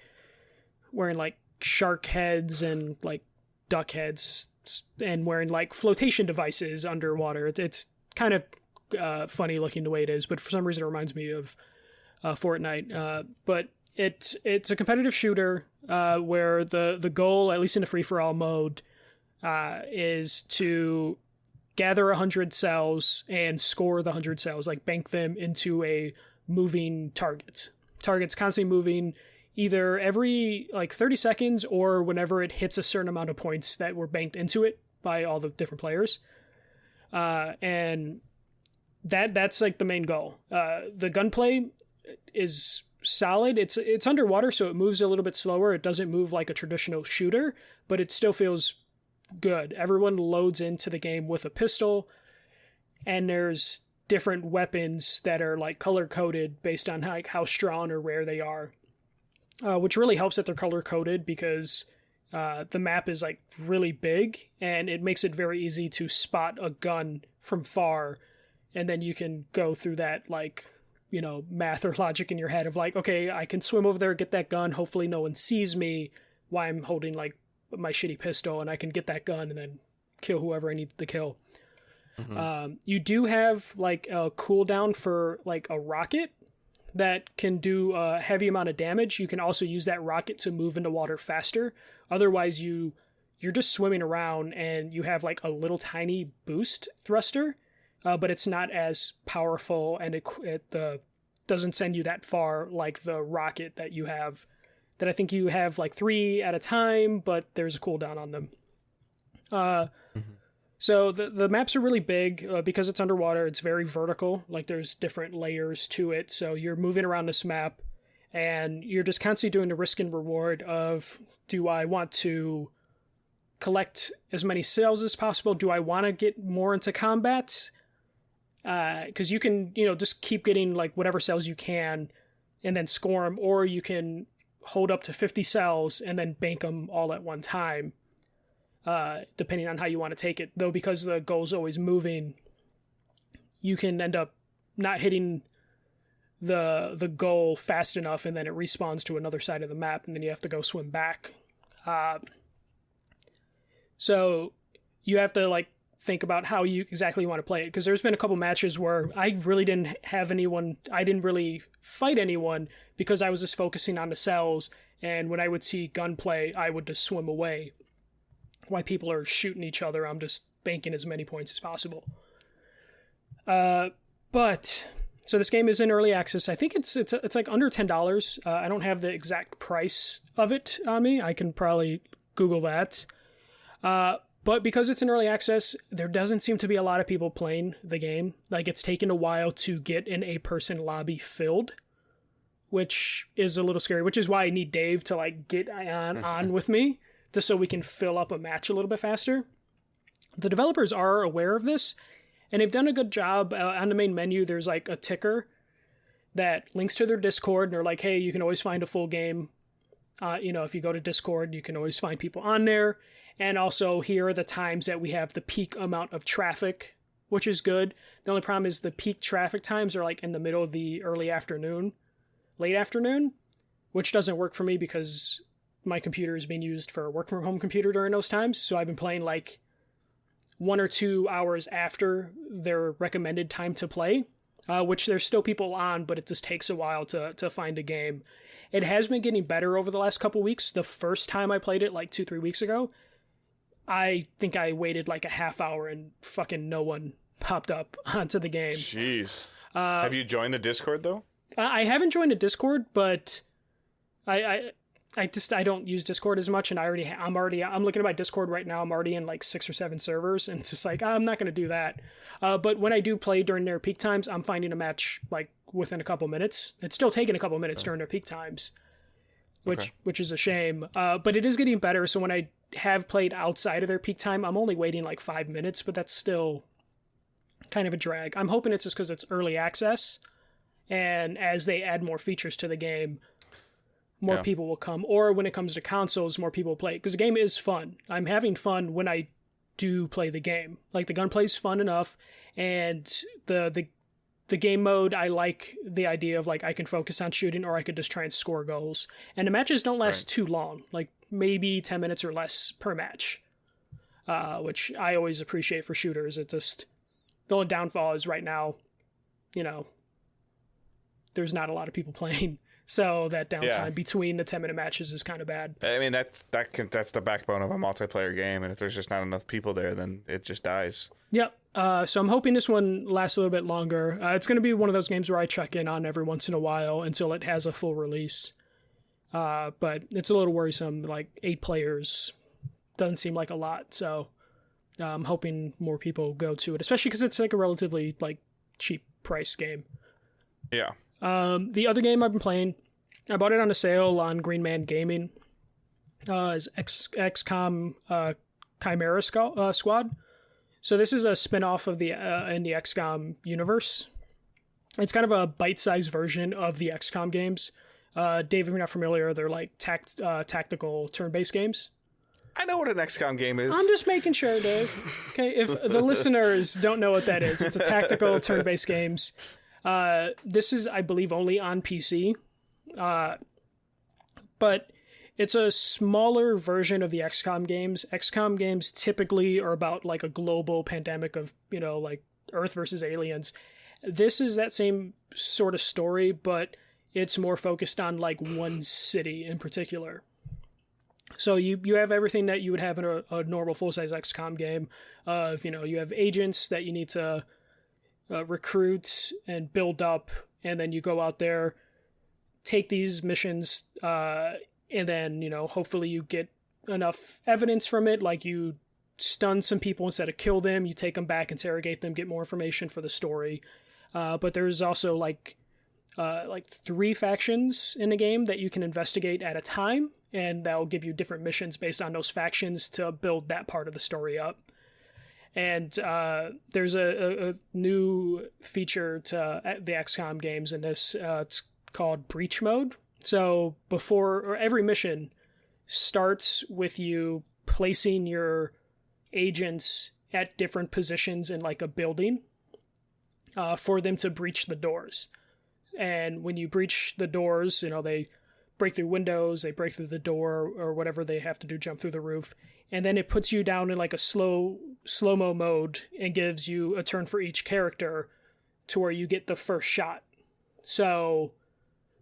Speaker 2: wearing like shark heads and like duck heads and wearing like flotation devices underwater. It's kind of funny looking the way it is, but for some reason it reminds me of Fortnite. But it's a competitive shooter. where the goal, at least in the free-for-all mode, is to gather 100 cells and score the 100 cells, like bank them into a moving target. Target's constantly moving either every like 30 seconds or whenever it hits a certain amount of points that were banked into it by all the different players. And that's like the main goal. The gunplay is solid. It's underwater, so it moves a little bit slower. It doesn't move like a traditional shooter, but it still feels good. Everyone loads into the game with a pistol, and there's different weapons that are like color coded based on how strong or rare they are, which really helps that they're color coded because the map is like really big and it makes it very easy to spot a gun from far, and then you can go through that like, you know, math or logic in your head of like, okay, I can swim over there, get that gun, hopefully no one sees me while I'm holding like my shitty pistol, and I can get that gun and then kill whoever I need to kill. Mm-hmm. You do have like a cooldown for like a rocket that can do a heavy amount of damage. You can also use that rocket to move into water faster. Otherwise, you're just swimming around and you have like a little tiny boost thruster, but it's not as powerful, and it doesn't send you that far like the rocket that you have. That I think you have like 3 at a time, but there's a cooldown on them. So the maps are really big because it's underwater. It's very vertical. Like there's different layers to it. So you're moving around this map and you're just constantly doing the risk and reward of, do I want to collect as many cells as possible? Do I want to get more into combat? Because you can, you know, just keep getting like whatever cells you can and then score them, or you can hold up to 50 cells and then bank them all at one time, depending on how you want to take it. Though because the goal's always moving, you can end up not hitting the goal fast enough, and then it respawns to another side of the map, and then you have to go swim back. So you have to like think about how you exactly want to play it, because there's been a couple matches where I really didn't have anyone, I didn't really fight anyone because I was just focusing on the cells, and when I would see gunplay, I would just swim away. While people are shooting each other, I'm just banking as many points as possible. But so this game is in early access. I think it's like under $10. I don't have the exact price of it on me. I can probably Google that. But because it's in early access, there doesn't seem to be a lot of people playing the game. Like, it's taken a while to get an 8-person lobby filled, which is a little scary, which is why I need Dave to like get on with me, just so we can fill up a match a little bit faster. The developers are aware of this, and they've done a good job. On the main menu, there's like a ticker that links to their Discord, and they're like, hey, you can always find a full game. If you go to Discord, you can always find people on there. And also, here are the times that we have the peak amount of traffic, which is good. The only problem is the peak traffic times are like in the middle of the late afternoon, which doesn't work for me because my computer is being used for a work from home computer during those times. So I've been playing like 1 or 2 hours after their recommended time to play, which there's still people on, but it just takes a while to find a game. It has been getting better over the last couple weeks. The first time I played it like 2-3 weeks ago, I think I waited like a half hour and fucking no one popped up onto the game.
Speaker 1: Jeez. Have you joined the Discord though?
Speaker 2: I haven't joined a Discord, but I don't use Discord as much, and I'm looking at my Discord right now. I'm already in like 6 or 7 servers, and it's just like, I'm not going to do that. But when I do play during their peak times, I'm finding a match like within a couple minutes. It's still taking a couple minutes during their peak times, which is a shame. But it is getting better. So when I have played outside of their peak time, I'm only waiting like 5 minutes, but that's still kind of a drag. I'm hoping it's just because it's early access, and as they add more features to the game, more people will come. Or when it comes to consoles, more people play. Because the game is fun. I'm having fun when I do play the game. Like, the gunplay is fun enough, and the game mode, I like the idea of like I can focus on shooting, or I could just try and score goals. And the matches don't last too long, like maybe 10 minutes or less per match, which I always appreciate for shooters. It just, the only downfall is right now, there's not a lot of people playing. So that downtime between the 10-minute matches is kind of bad.
Speaker 1: I mean, that's the backbone of a multiplayer game, and if there's just not enough people there, then it just dies.
Speaker 2: Yep. So I'm hoping this one lasts a little bit longer. It's going to be one of those games where I check in on every once in a while until it has a full release. But it's a little worrisome. Like 8 players doesn't seem like a lot. So I'm hoping more people go to it, especially because it's like a relatively like cheap price game.
Speaker 1: Yeah.
Speaker 2: The other game I've been playing, I bought it on a sale on Green Man Gaming, is XCOM Chimera Squad. So this is a spin-off of the in the XCOM universe. It's kind of a bite-sized version of the XCOM games. Dave, if you're not familiar, they're like tactical turn-based games.
Speaker 1: I know what an XCOM game is.
Speaker 2: I'm just making sure, Dave. Okay, if the listeners don't know what that is, it's a tactical turn-based games. This is, I believe, only on PC. But it's a smaller version of the XCOM games. XCOM games typically are about like a global pandemic of, like Earth versus aliens. This is that same sort of story, but it's more focused on like one city in particular. So you have everything that you would have in a normal full-size XCOM game. You have agents that you need to recruit and build up, and then you go out there, take these missions, and then, hopefully you get enough evidence from it, like you stun some people instead of kill them, you take them back, interrogate them, get more information for the story. But there's also like 3 factions in the game that you can investigate at a time, and that'll give you different missions based on those factions to build that part of the story up. And there's a new feature to the XCOM games in this. It's called Breach Mode. So every mission starts with you placing your agents at different positions in like a building for them to breach the doors. And when you breach the doors, they break through windows, they break through the door or whatever they have to do, jump through the roof. And then it puts you down in like a slow-mo mode and gives you a turn for each character to where you get the first shot. So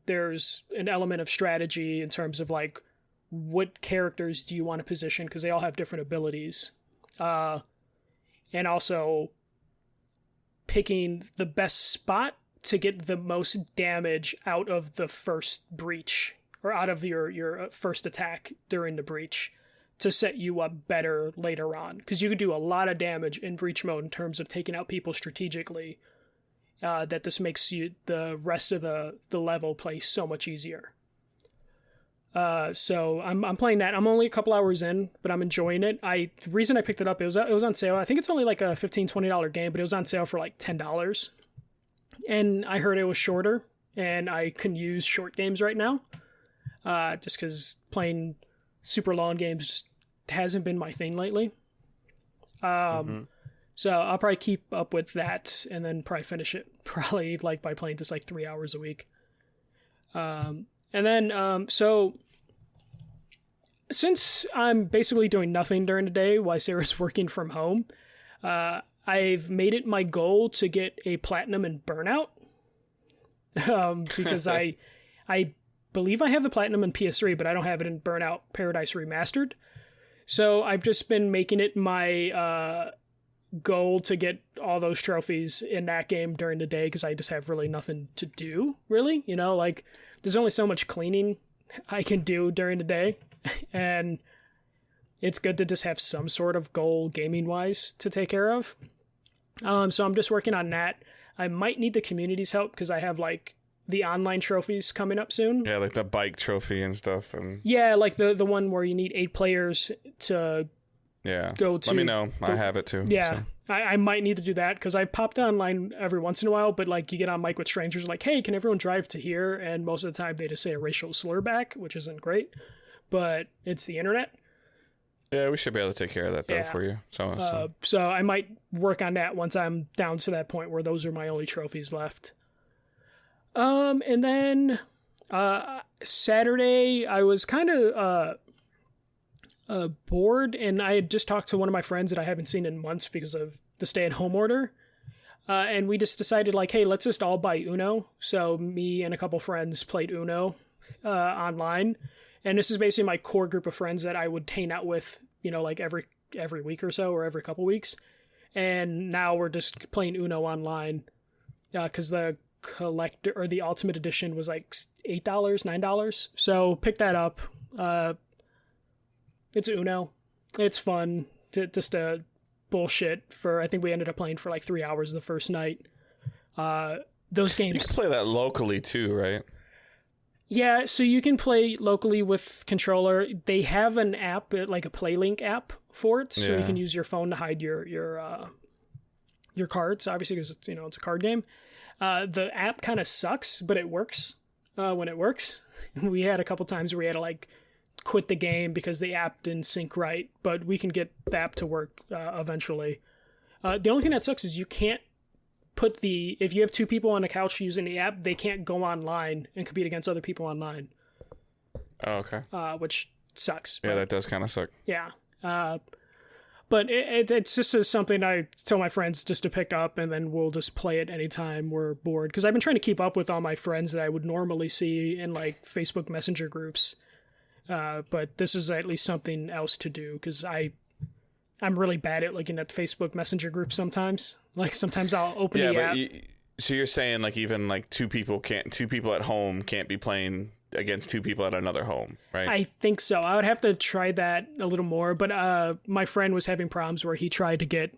Speaker 2: there's an element of strategy in terms of like what characters do you want to position, because they all have different abilities. And also picking the best spot to get the most damage out of the first breach, or out of your first attack during the breach, to set you up better later on. Because you could do a lot of damage in breach mode in terms of taking out people strategically, that this makes the rest of the level play so much easier. So I'm playing that. I'm only a couple hours in, but I'm enjoying it. The reason I picked it up, it was on sale. I think it's only like a $15-$20 game, but it was on sale for like $10. And I heard it was shorter, and I can use short games right now, just because playing super long games just hasn't been my thing lately. So I'll probably keep up with that, and then probably finish it probably like by playing just like 3 hours a week. And then so since I'm basically doing nothing during the day while Sarah's working from home, I've made it my goal to get a platinum in Burnout, because I believe I have the platinum in PS3, but I don't have it in Burnout Paradise Remastered. So I've just been making it my goal to get all those trophies in that game during the day, because I just have really nothing to do, really. Like there's only so much cleaning I can do during the day, and it's good to just have some sort of goal gaming-wise to take care of. So I'm just working on that. I might need the community's help, because I have like the online trophies coming up soon.
Speaker 1: Yeah, like the bike trophy and stuff. And
Speaker 2: yeah, like the one where you need 8 players to go to.
Speaker 1: Let me know. I have it too.
Speaker 2: Yeah,
Speaker 1: so.
Speaker 2: I might need to do that, because I've popped online every once in a while, but like you get on mic with strangers like, hey, can everyone drive to here? And most of the time they just say a racial slur back, which isn't great, but it's the internet.
Speaker 1: Yeah, we should be able to take care of that though for you.
Speaker 2: So I might work on that once I'm down to that point where those are my only trophies left. And then Saturday I was kind of bored, and I had just talked to one of my friends that I haven't seen in months because of the stay-at-home order. And we just decided, like, hey, let's just all buy Uno. So me and a couple friends played Uno online. And this is basically my core group of friends that I would hang out with, you know, like every week or so, or every couple weeks. And now we're just playing Uno online because the collector or the ultimate edition was like $8, $9. So pick that up. It's Uno. It's fun. Just a bullshit for, I think we ended up playing for like 3 hours the first night. Those games.
Speaker 1: You can play that locally too, right?
Speaker 2: Yeah, so you can play locally with controller. They have an app, like a PlayLink app for it, so you can use your phone to hide your cards, obviously, because it's, you know, it's a card game. The app kind of sucks, but it works when it works. We had a couple times where we had to like quit the game because the app didn't sync right, but we can get the app to work eventually. The only thing that sucks is you can't if you have two people on a couch using the app, they can't go online and compete against other people online.
Speaker 1: Oh, okay.
Speaker 2: Which sucks.
Speaker 1: Yeah, that does kind of suck.
Speaker 2: Yeah. But it's just something I tell my friends just to pick up, and then we'll just play it anytime we're bored. Because I've been trying to keep up with all my friends that I would normally see in like Facebook Messenger groups. But this is at least something else to do, because I'm really bad at looking at Facebook Messenger groups sometimes. Like sometimes I'll open the app.
Speaker 1: So you're saying like even like two people at home can't be playing against two people at another home, right?
Speaker 2: I think so. I would have to try that a little more. But my friend was having problems where he tried to get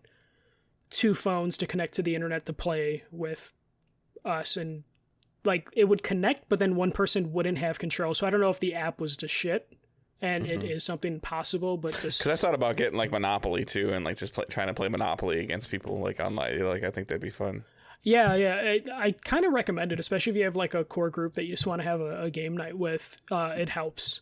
Speaker 2: two phones to connect to the internet to play with us, and like it would connect, but then one person wouldn't have control. So I don't know if the app was just shit. And it is something possible, but just...
Speaker 1: Because I thought about getting, like, Monopoly, too, and, like, just trying to play Monopoly against people, like, online. Like, I think that'd be fun.
Speaker 2: Yeah. I kind of recommend it, especially if you have, like, a core group that you just want to have a game night with. It helps.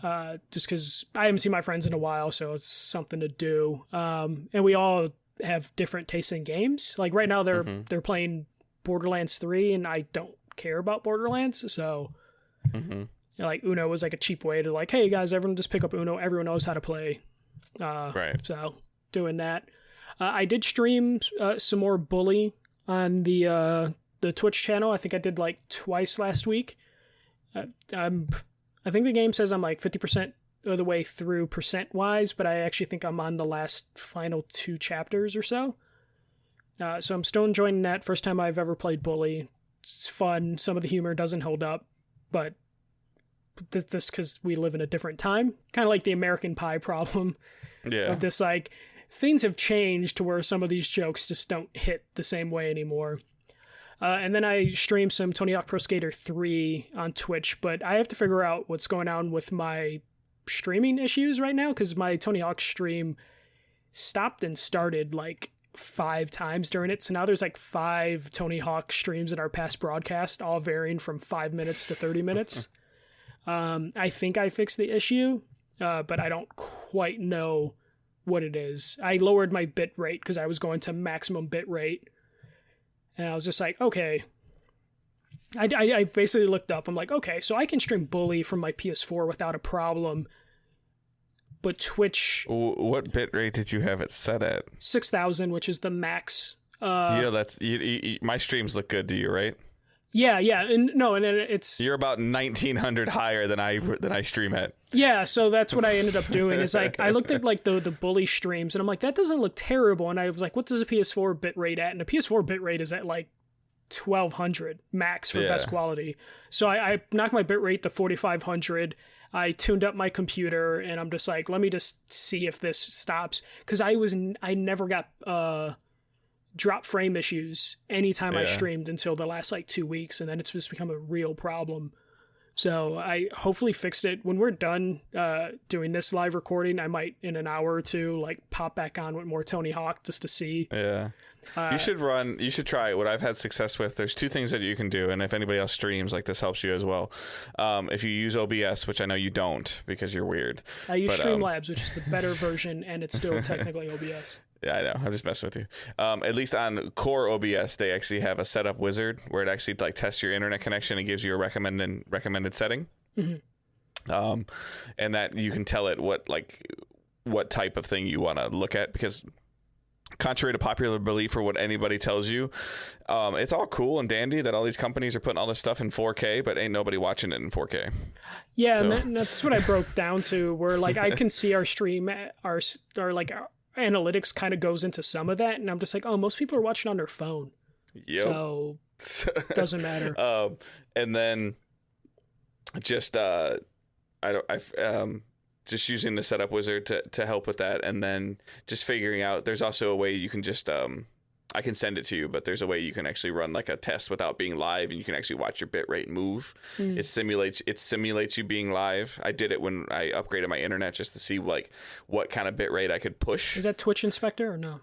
Speaker 2: Just because I haven't seen my friends in a while, so it's something to do. And we all have different tastes in games. Like, right now, they're playing Borderlands 3, and I don't care about Borderlands, so... Like Uno was like a cheap way to like, hey guys, everyone just pick up Uno. Everyone knows how to play.
Speaker 1: Right.
Speaker 2: So doing that. I did stream some more Bully on the Twitch channel. I think I did like twice last week. I think the game says I'm like 50% of the way through percent wise, but I actually think I'm on the last final 2 chapters or so. So I'm still enjoying that. First time I've ever played Bully. It's fun. Some of the humor doesn't hold up, but this because we live in a different time, kind of like the American Pie problem. Of this, like, things have changed to where some of these jokes just don't hit the same way anymore. And then I streamed some Tony Hawk Pro Skater 3 on Twitch, but I have to figure out what's going on with my streaming issues right now, because my Tony Hawk stream stopped and started like 5 times during it. So now there's like 5 Tony Hawk streams in our past broadcast, all varying from 5 minutes to 30 minutes. I think I fixed the issue, but I don't quite know what it is. I lowered my bit rate because I was going to maximum bit rate, and I was just like, okay. I basically looked up. I'm like, okay, so I can stream Bully from my PS4 without a problem, but Twitch...
Speaker 1: What bit rate did you have it set at?
Speaker 2: 6,000, which is the max.
Speaker 1: That's my streams look good to you, right?
Speaker 2: Yeah, and it's...
Speaker 1: You're about 1,900 higher than I stream at.
Speaker 2: Yeah, so that's what I ended up doing. Is like I looked at like the Bully streams, and I'm like, that doesn't look terrible. And I was like, what does a PS4 bit rate at? And a PS4 bit rate is at like 1,200 max for best quality. So I knocked my bit rate to 4,500. I tuned up my computer, and I'm just like, let me just see if this stops, because I never got drop frame issues anytime I streamed until the last like 2 weeks, and then it's just become a real problem. So I hopefully fixed it. When we're done doing this live recording, I might in an hour or two like pop back on with more Tony Hawk just to see. You should try it. What I've had success with, there's 2 things that you can do, and if anybody else streams, like, this helps you as well. If you use OBS, which I know you don't because you're weird. I use Streamlabs, which is the better version, and it's still technically OBS.
Speaker 1: Yeah, I know. I'm just messing with you. At least on core OBS, they actually have a setup wizard where it actually like tests your internet connection and gives you a recommended setting. And that you can tell it what type of thing you want to look at, because contrary to popular belief or what anybody tells you, it's all cool and dandy that all these companies are putting all this stuff in 4K, but ain't nobody watching it in 4K.
Speaker 2: Yeah, so. And that's what I broke down to, where like I can see our stream, our analytics kind of goes into some of that, and I'm just like, oh, most people are watching on their phone.
Speaker 1: Yep.
Speaker 2: So it doesn't matter.
Speaker 1: And then just just using the setup wizard to help with that, and then just figuring out there's also a way you can just I can send it to you, but there's a way you can actually run like a test without being live, and you can actually watch your bitrate move. It simulates you being live. I did it when I upgraded my internet just to see like what kind of bitrate I could push.
Speaker 2: Is that Twitch Inspector or no?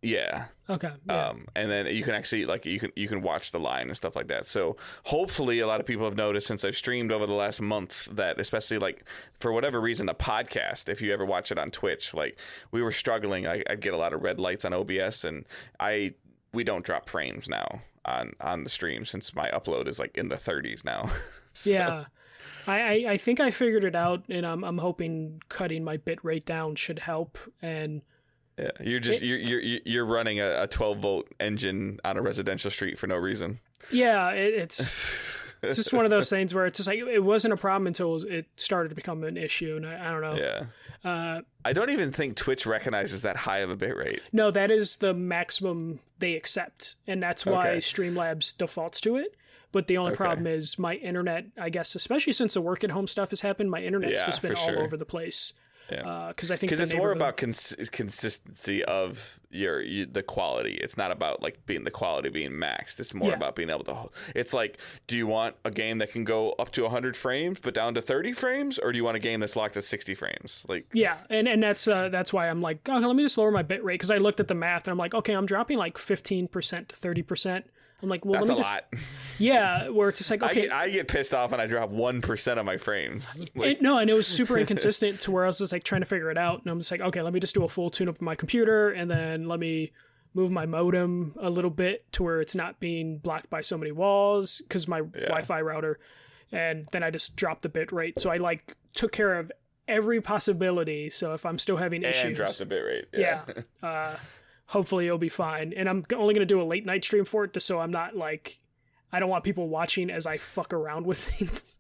Speaker 1: Yeah.
Speaker 2: Okay. Yeah.
Speaker 1: And then you can actually like you can watch the line and stuff like that. So hopefully a lot of people have noticed since I've streamed over the last month that, especially like for whatever reason, the podcast, if you ever watch it on Twitch, like we were struggling. I'd get a lot of red lights on OBS, and we don't drop frames now on the stream since my upload is like in the 30s now. So.
Speaker 2: Yeah. I think I figured it out, and I'm hoping cutting my bit rate down should help. And
Speaker 1: yeah, you're running a 12-volt engine on a residential street for no reason.
Speaker 2: Yeah, it's just one of those things where it's just like it wasn't a problem until it started to become an issue, and I don't know.
Speaker 1: Yeah. I don't even think Twitch recognizes that high of a bit rate.
Speaker 2: No, that is the maximum they accept, and that's why Streamlabs defaults to it. But the only problem is my internet, I guess, especially since the work at home stuff has happened, my internet's just been all over the place.
Speaker 1: Yeah,
Speaker 2: because I think
Speaker 1: it's more about consistency of the quality. It's not about like the quality being maxed. It's more about being able to. It's like, do you want a game that can go up to 100 frames but down to 30 frames, or do you want a game that's locked at 60 frames? Like, yeah,
Speaker 2: and that's why I'm like, okay, let me just lower my bit rate, because I looked at the math and I'm like, okay, I'm dropping like 15% to 30%. I'm like, well,
Speaker 1: that's a lot.
Speaker 2: Yeah, where it's just like, okay.
Speaker 1: I get pissed off when I drop 1% of my frames.
Speaker 2: Like, and it was super inconsistent to where I was just like trying to figure it out. And I'm just like, okay, let me just do a full tune up of my computer, and then let me move my modem a little bit to where it's not being blocked by so many walls, because my Wi-Fi router. And then I just dropped the bit rate. So I like took care of every possibility. So if I'm still having issues.
Speaker 1: And drop the bit rate.
Speaker 2: Yeah. Hopefully it'll be fine. And I'm only going to do a late night stream for it, just so I'm not like, I don't want people watching as I fuck around with things.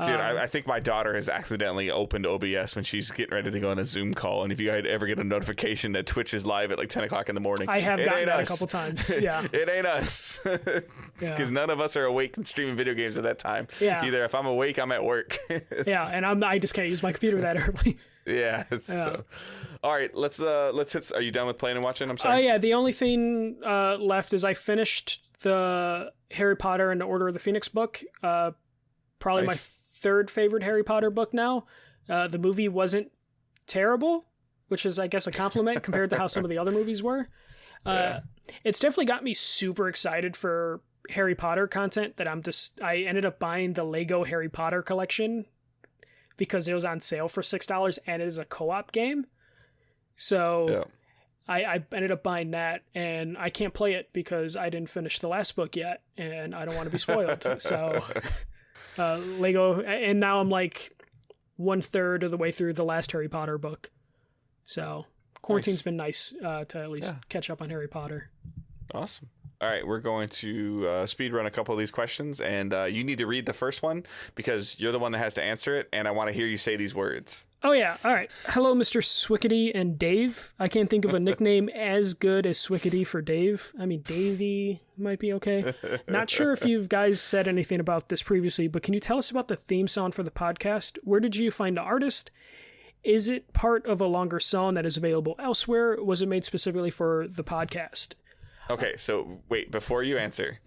Speaker 1: Dude, I think my daughter has accidentally opened OBS when she's getting ready to go on a Zoom call. And if you ever get a notification that Twitch is live at like 10 o'clock in the morning,
Speaker 2: I have gotten that a couple times. Yeah.
Speaker 1: It ain't us. Because none of us are awake and streaming video games at that time.
Speaker 2: Yeah.
Speaker 1: Either if I'm awake, I'm at work.
Speaker 2: Yeah, and I just can't use my computer that early.
Speaker 1: Yeah. So, all right, let's hit. Are you done with playing and watching? I'm sorry.
Speaker 2: Yeah. The only thing left is I finished the Harry Potter and the Order of the Phoenix book. Probably my third favorite Harry Potter book now. The movie wasn't terrible, which is, I guess, a compliment compared to how some of the other movies were. It's definitely got me super excited for Harry Potter content. That I ended up buying the Lego Harry Potter collection because it was on sale for $6, and it is a co-op game. So I ended up buying that, and I can't play it because I didn't finish the last book yet, and I don't want to be spoiled. So Lego, and now I'm like 1/3 of the way through the last Harry Potter book. So quarantine's been nice to at least catch up on Harry Potter.
Speaker 1: Awesome. All right, we're going to speed run a couple of these questions, and you need to read the first one because you're the one that has to answer it, and I want to hear you say these words.
Speaker 2: Oh, yeah. All right. Hello, Mr. Swickety and Dave. I can't think of a nickname as good as Swickety for Dave. I mean, Davey might be okay. Not sure if you guys said anything about this previously, but can you tell us about the theme song for the podcast? Where did you find the artist? Is it part of a longer song that is available elsewhere? Was it made specifically for the podcast?
Speaker 1: Okay, so wait, before you answer,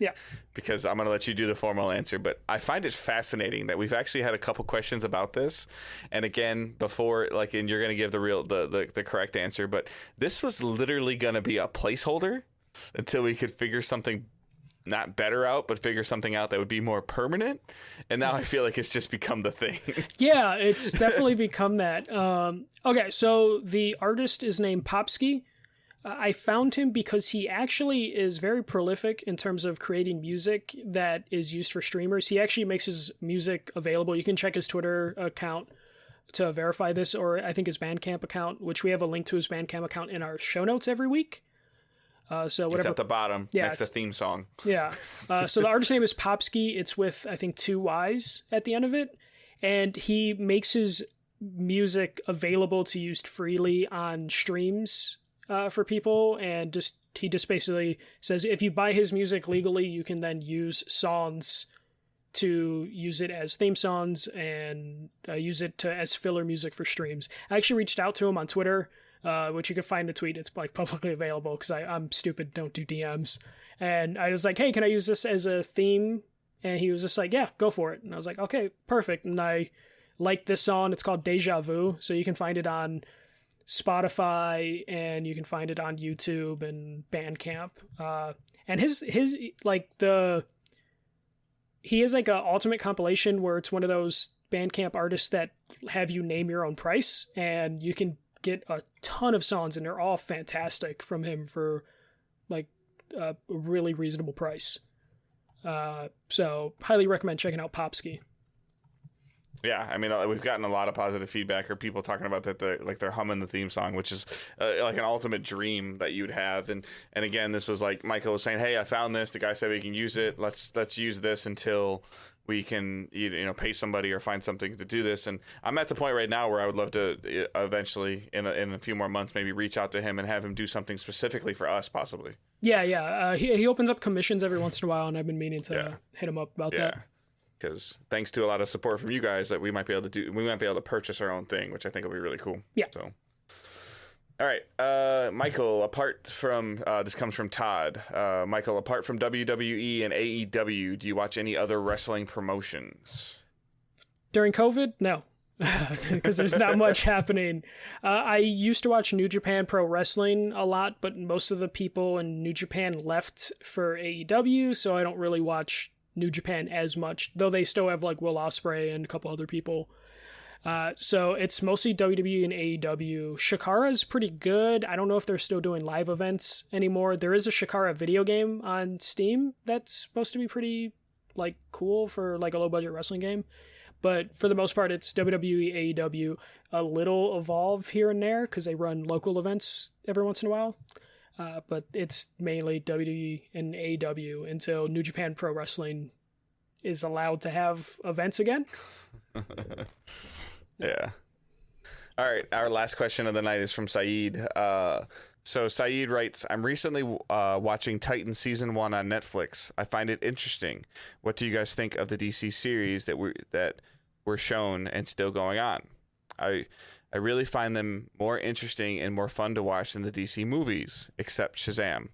Speaker 1: because I'm going to let you do the formal answer, but I find it fascinating that we've actually had a couple questions about this. And again, before, like, and you're going to give the correct answer, but this was literally going to be a placeholder until we could figure something not better out, but figure something out that would be more permanent. And now I feel like it's just become the thing.
Speaker 2: Yeah, it's definitely become that. Okay, so the artist is named Popsky. I found him because he actually is very prolific in terms of creating music that is used for streamers. He actually makes his music available. You can check his Twitter account to verify this, or I think his Bandcamp account, which we have a link to his Bandcamp account in our show notes every week. So
Speaker 1: it's
Speaker 2: whatever.
Speaker 1: at the bottom, next to theme song.
Speaker 2: Yeah. So the artist's name is Popsky. It's with, I think, 2 Y's at the end of it. And he makes his music available to use freely on streams for people. And he just basically says if you buy his music legally, you can then use songs to use it as theme songs and use it as filler music for streams. I actually reached out to him on Twitter, which you can find the tweet. It's like publicly available because I'm stupid, don't do DMs. And I was like, hey, can I use this as a theme? And he was just like, yeah, go for it. And I was like, okay, perfect. And I like this song. It's called Deja Vu. So you can find it on Spotify and you can find it on YouTube and Bandcamp. And he is like a ultimate compilation where it's one of those Bandcamp artists that have you name your own price, and you can get a ton of songs, and they're all fantastic from him for like a really reasonable price. So highly recommend checking out Popsky.
Speaker 1: Yeah, I mean, we've gotten a lot of positive feedback, or people talking about that they're humming the theme song, which is like an ultimate dream that you'd have. And again, this was like Michael was saying, hey, I found this. The guy said we can use it. Let's use this until we can pay somebody or find something to do this. And I'm at the point right now where I would love to eventually in a few more months maybe reach out to him and have him do something specifically for us, possibly.
Speaker 2: Yeah. He opens up commissions every once in a while, and I've been meaning to hit him up about that.
Speaker 1: Because thanks to a lot of support from you guys, that we might be able to purchase our own thing, which I think will be really cool.
Speaker 2: Yeah.
Speaker 1: So, all right, Michael. Apart from this comes from Todd. Michael, apart from WWE and AEW, do you watch any other wrestling promotions?
Speaker 2: During COVID, no, because there's not much happening. I used to watch New Japan Pro Wrestling a lot, but most of the people in New Japan left for AEW, so I don't really watch New Japan as much, though they still have like Will Ospreay and a couple other people. So it's mostly WWE and AEW. Shikara's pretty good. I don't know if they're still doing live events anymore. There is a Shikara video game on Steam that's supposed to be pretty like cool for like a low budget wrestling game. But for the most part, it's WWE, AEW, a little Evolve here and there because they run local events every once in a while. But it's mainly WWE and AEW until New Japan Pro Wrestling is allowed to have events again.
Speaker 1: Yeah. All right. Our last question of the night is from Saeed. So Saeed writes, I'm recently watching Titan Season 1 on Netflix. I find it interesting. What do you guys think of the DC series that were shown and still going on? I really find them more interesting and more fun to watch than the DC movies, except Shazam.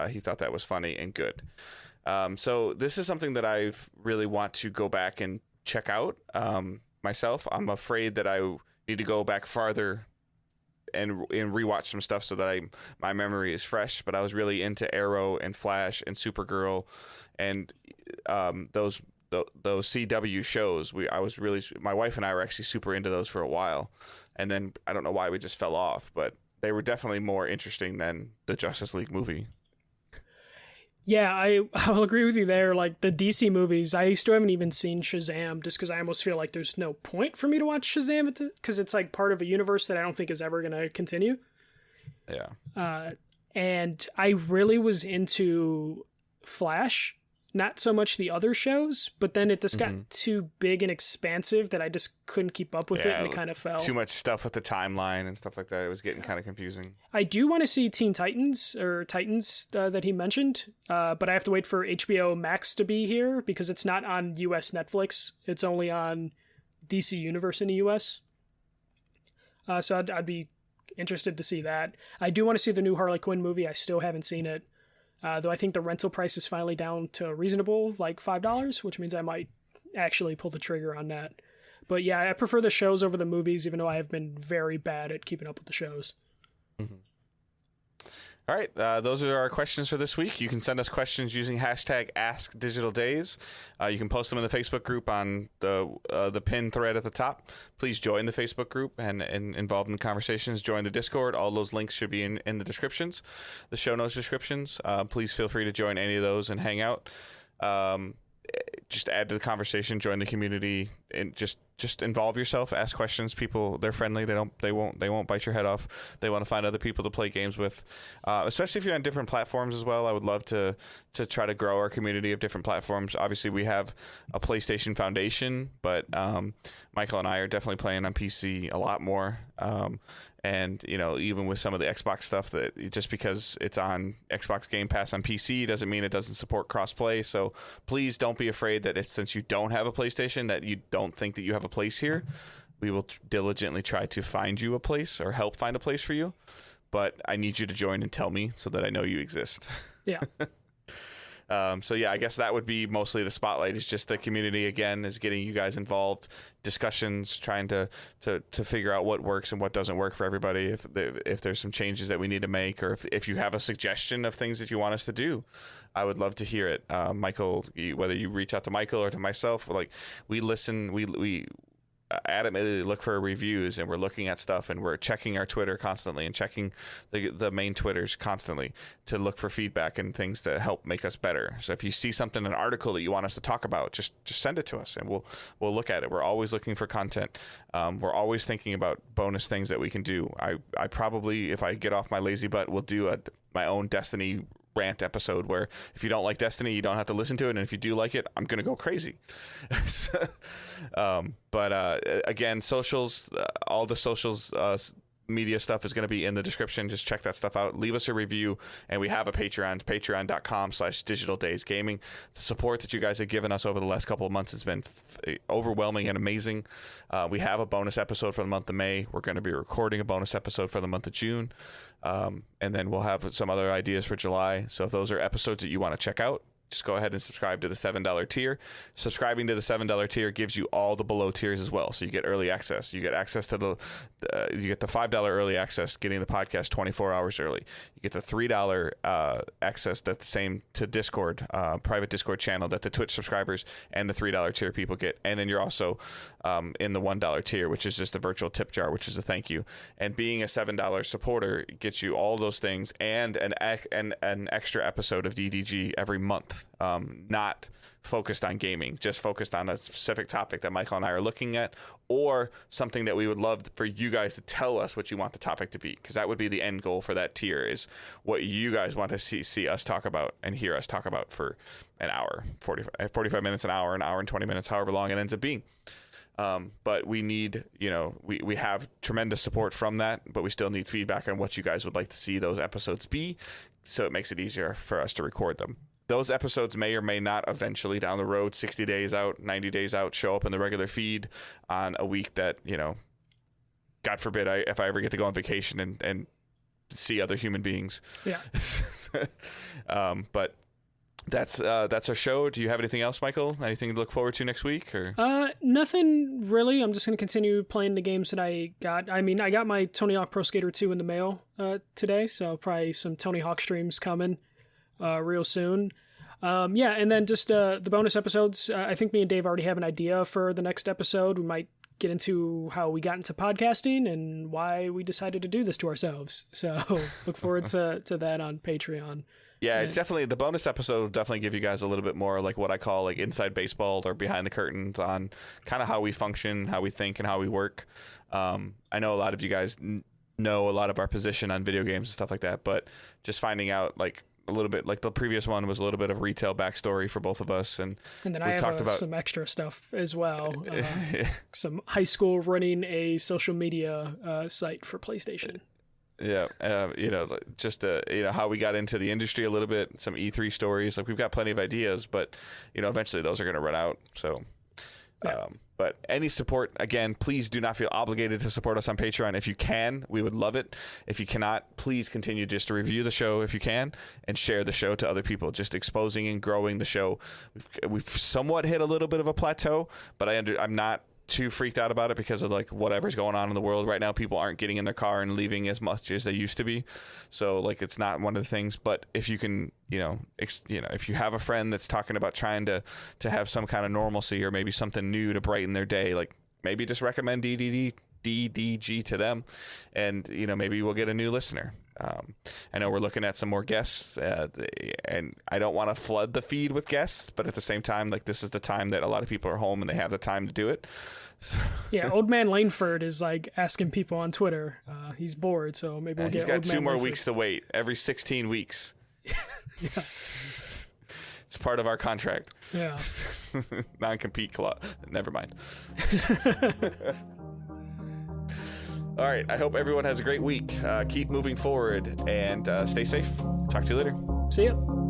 Speaker 1: He thought that was funny and good. So this is something that I really want to go back and check out myself. I'm afraid that I need to go back farther and rewatch some stuff so that my memory is fresh. But I was really into Arrow and Flash and Supergirl and those CW shows. My wife and I were actually super into those for a while. And then I don't know why we just fell off, but they were definitely more interesting than the Justice League movie.
Speaker 2: Yeah, I'll agree with you there. Like the DC movies, I still haven't even seen Shazam just because I almost feel like there's no point for me to watch Shazam because it's like part of a universe that I don't think is ever going to continue.
Speaker 1: Yeah.
Speaker 2: And I really was into Flash. Not so much the other shows, but then it just got too big and expansive that I just couldn't keep up with it, and it kind of fell.
Speaker 1: Too much stuff with the timeline and stuff like that. It was getting kind of confusing.
Speaker 2: I do want to see Teen Titans or Titans that he mentioned, but I have to wait for HBO Max to be here because it's not on US Netflix. It's only on DC Universe in the US. So I'd be interested to see that. I do want to see the new Harley Quinn movie. I still haven't seen it. Though I think the rental price is finally down to reasonable, like $5, which means I might actually pull the trigger on that. But yeah, I prefer the shows over the movies, even though I have been very bad at keeping up with the shows.
Speaker 1: Mm-hmm. All right, those are our questions for this week. You can send us questions using hashtag AskDigitalDays. You can post them in the Facebook group on the pin thread at the top. Please join the Facebook group and involve in the conversations. Join the Discord. All those links should be in the descriptions, the show notes descriptions. Please feel free to join any of those and hang out. Just add to the conversation, join the community. and just involve yourself, ask questions. People, they're friendly. They won't bite your head off. They want to find other people to play games with, especially if you're on different platforms as well. I would love to try to grow our community of different platforms. Obviously, we have a PlayStation Foundation, but Michael and I are definitely playing on PC a lot more. And, you know, even with some of the Xbox stuff, that just because it's on Xbox Game Pass on PC doesn't mean it doesn't support crossplay. So please don't be afraid that since you don't have a PlayStation, that you don't think that you have a place here. We will diligently try to find you a place or help find a place for you. But I need you to join and tell me so that I know you exist.
Speaker 2: Yeah.
Speaker 1: So yeah, I guess that would be mostly the spotlight, is just the community, again, is getting you guys involved, discussions, trying to figure out what works and what doesn't work for everybody. If there's some changes that we need to make, or if you have a suggestion of things that you want us to do, I would love to hear it. Michael, whether you reach out to Michael or to myself, like, we listen, we adamantly look for reviews, and we're looking at stuff, and we're checking our Twitter constantly and checking the main Twitters constantly to look for feedback and things that help make us better. So if you see something, an article that you want us to talk about, just send it to us, and we'll look at it. We're always looking for content. We're always thinking about bonus things that we can do. I probably, if I get off my lazy butt, will do my own Destiny rant episode, where if you don't like Destiny, you don't have to listen to it, and if you do like it, I'm gonna go crazy. But again, socials, all the socials, media stuff is going to be in the description. Just check that stuff out. Leave us a review, and we have a patreon.com/digitaldaysgaming. The support that you guys have given us over the last couple of months has been overwhelming and amazing. We have a bonus episode for the month of May. We're going to be recording a bonus episode for the month of June, and then we'll have some other ideas for July. So if those are episodes that you want to check out, just go ahead and subscribe to the $7 tier. Subscribing to the $7 tier gives you all the below tiers as well. So you get early access. You get access to you get the $5 early access, getting the podcast 24 hours early. You get the $3 access, that's the same to Discord, private Discord channel that the Twitch subscribers and the $3 tier people get. And then you're also in the $1 tier, which is just a virtual tip jar, which is a thank you. And being a $7 supporter gets you all those things and an extra episode of DDG every month. Not focused on gaming, just focused on a specific topic that Michael and I are looking at, or something that we would love for you guys to tell us what you want the topic to be, because that would be the end goal for that tier, is what you guys want to see us talk about and hear us talk about for an hour, 45 minutes, an hour and 20 minutes, however long it ends up being. But we need, we have tremendous support from that, but we still need feedback on what you guys would like to see those episodes be, so it makes it easier for us to record them. Those episodes may or may not eventually down the road, 60 days out, 90 days out, show up in the regular feed on a week that, God forbid, if I ever get to go on vacation and see other human beings.
Speaker 2: Yeah.
Speaker 1: But that's our show. Do you have anything else, Michael? Anything to look forward to next week? Or
Speaker 2: nothing really. I'm just going to continue playing the games that I got. I mean, I got my Tony Hawk Pro Skater 2 in the mail today, so probably some Tony Hawk streams coming real soon. And then just the bonus episodes. I think me and Dave already have an idea for the next episode. We might get into how we got into podcasting and why we decided to do this to ourselves. So look forward to that on Patreon.
Speaker 1: Yeah, it's definitely, the bonus episode will definitely give you guys a little bit more like what I call like inside baseball or behind the curtains on kind of how we function, how we think, and how we work. I know a lot of you guys know a lot of our position on video games and stuff like that, but just finding out like a little bit, like the previous one was a little bit of retail backstory for both of us, and
Speaker 2: then I have some extra stustuff as well. Some high school running a social media site for PlayStation.
Speaker 1: Yeah, just how we got into the industry a little bit, some E3 stories. Like, we've got plenty of ideas, but eventually those are going to run out. So, yeah. But any support, again, please do not feel obligated to support us on Patreon. If you can, we would love it. If you cannot, please continue just to review the show if you can, and share the show to other people, just exposing and growing the show. We've somewhat hit a little bit of a plateau, but I'm not too freaked out about it because of like whatever's going on in the world right now. People aren't getting in their car and leaving as much as they used to be, so like it's not one of the things. But if you can, if you have a friend that's talking about trying to have some kind of normalcy or maybe something new to brighten their day, like maybe just recommend DDD DDG to them, and maybe we'll get a new listener. I know we're looking at some more guests, and I don't want to flood the feed with guests, but at the same time, like, this is the time that a lot of people are home and they have the time to do it. So. Yeah,
Speaker 2: Old Man Langford is like asking people on Twitter. He's bored, so maybe we'll get.
Speaker 1: He's got
Speaker 2: Old
Speaker 1: 2
Speaker 2: Man
Speaker 1: more
Speaker 2: Langford.
Speaker 1: weeks to wait. Every 16 weeks. It's part of our contract.
Speaker 2: Yeah.
Speaker 1: Non-compete clause. Never mind. All right. I hope everyone has a great week. Keep moving forward and stay safe. Talk to you later.
Speaker 2: See ya.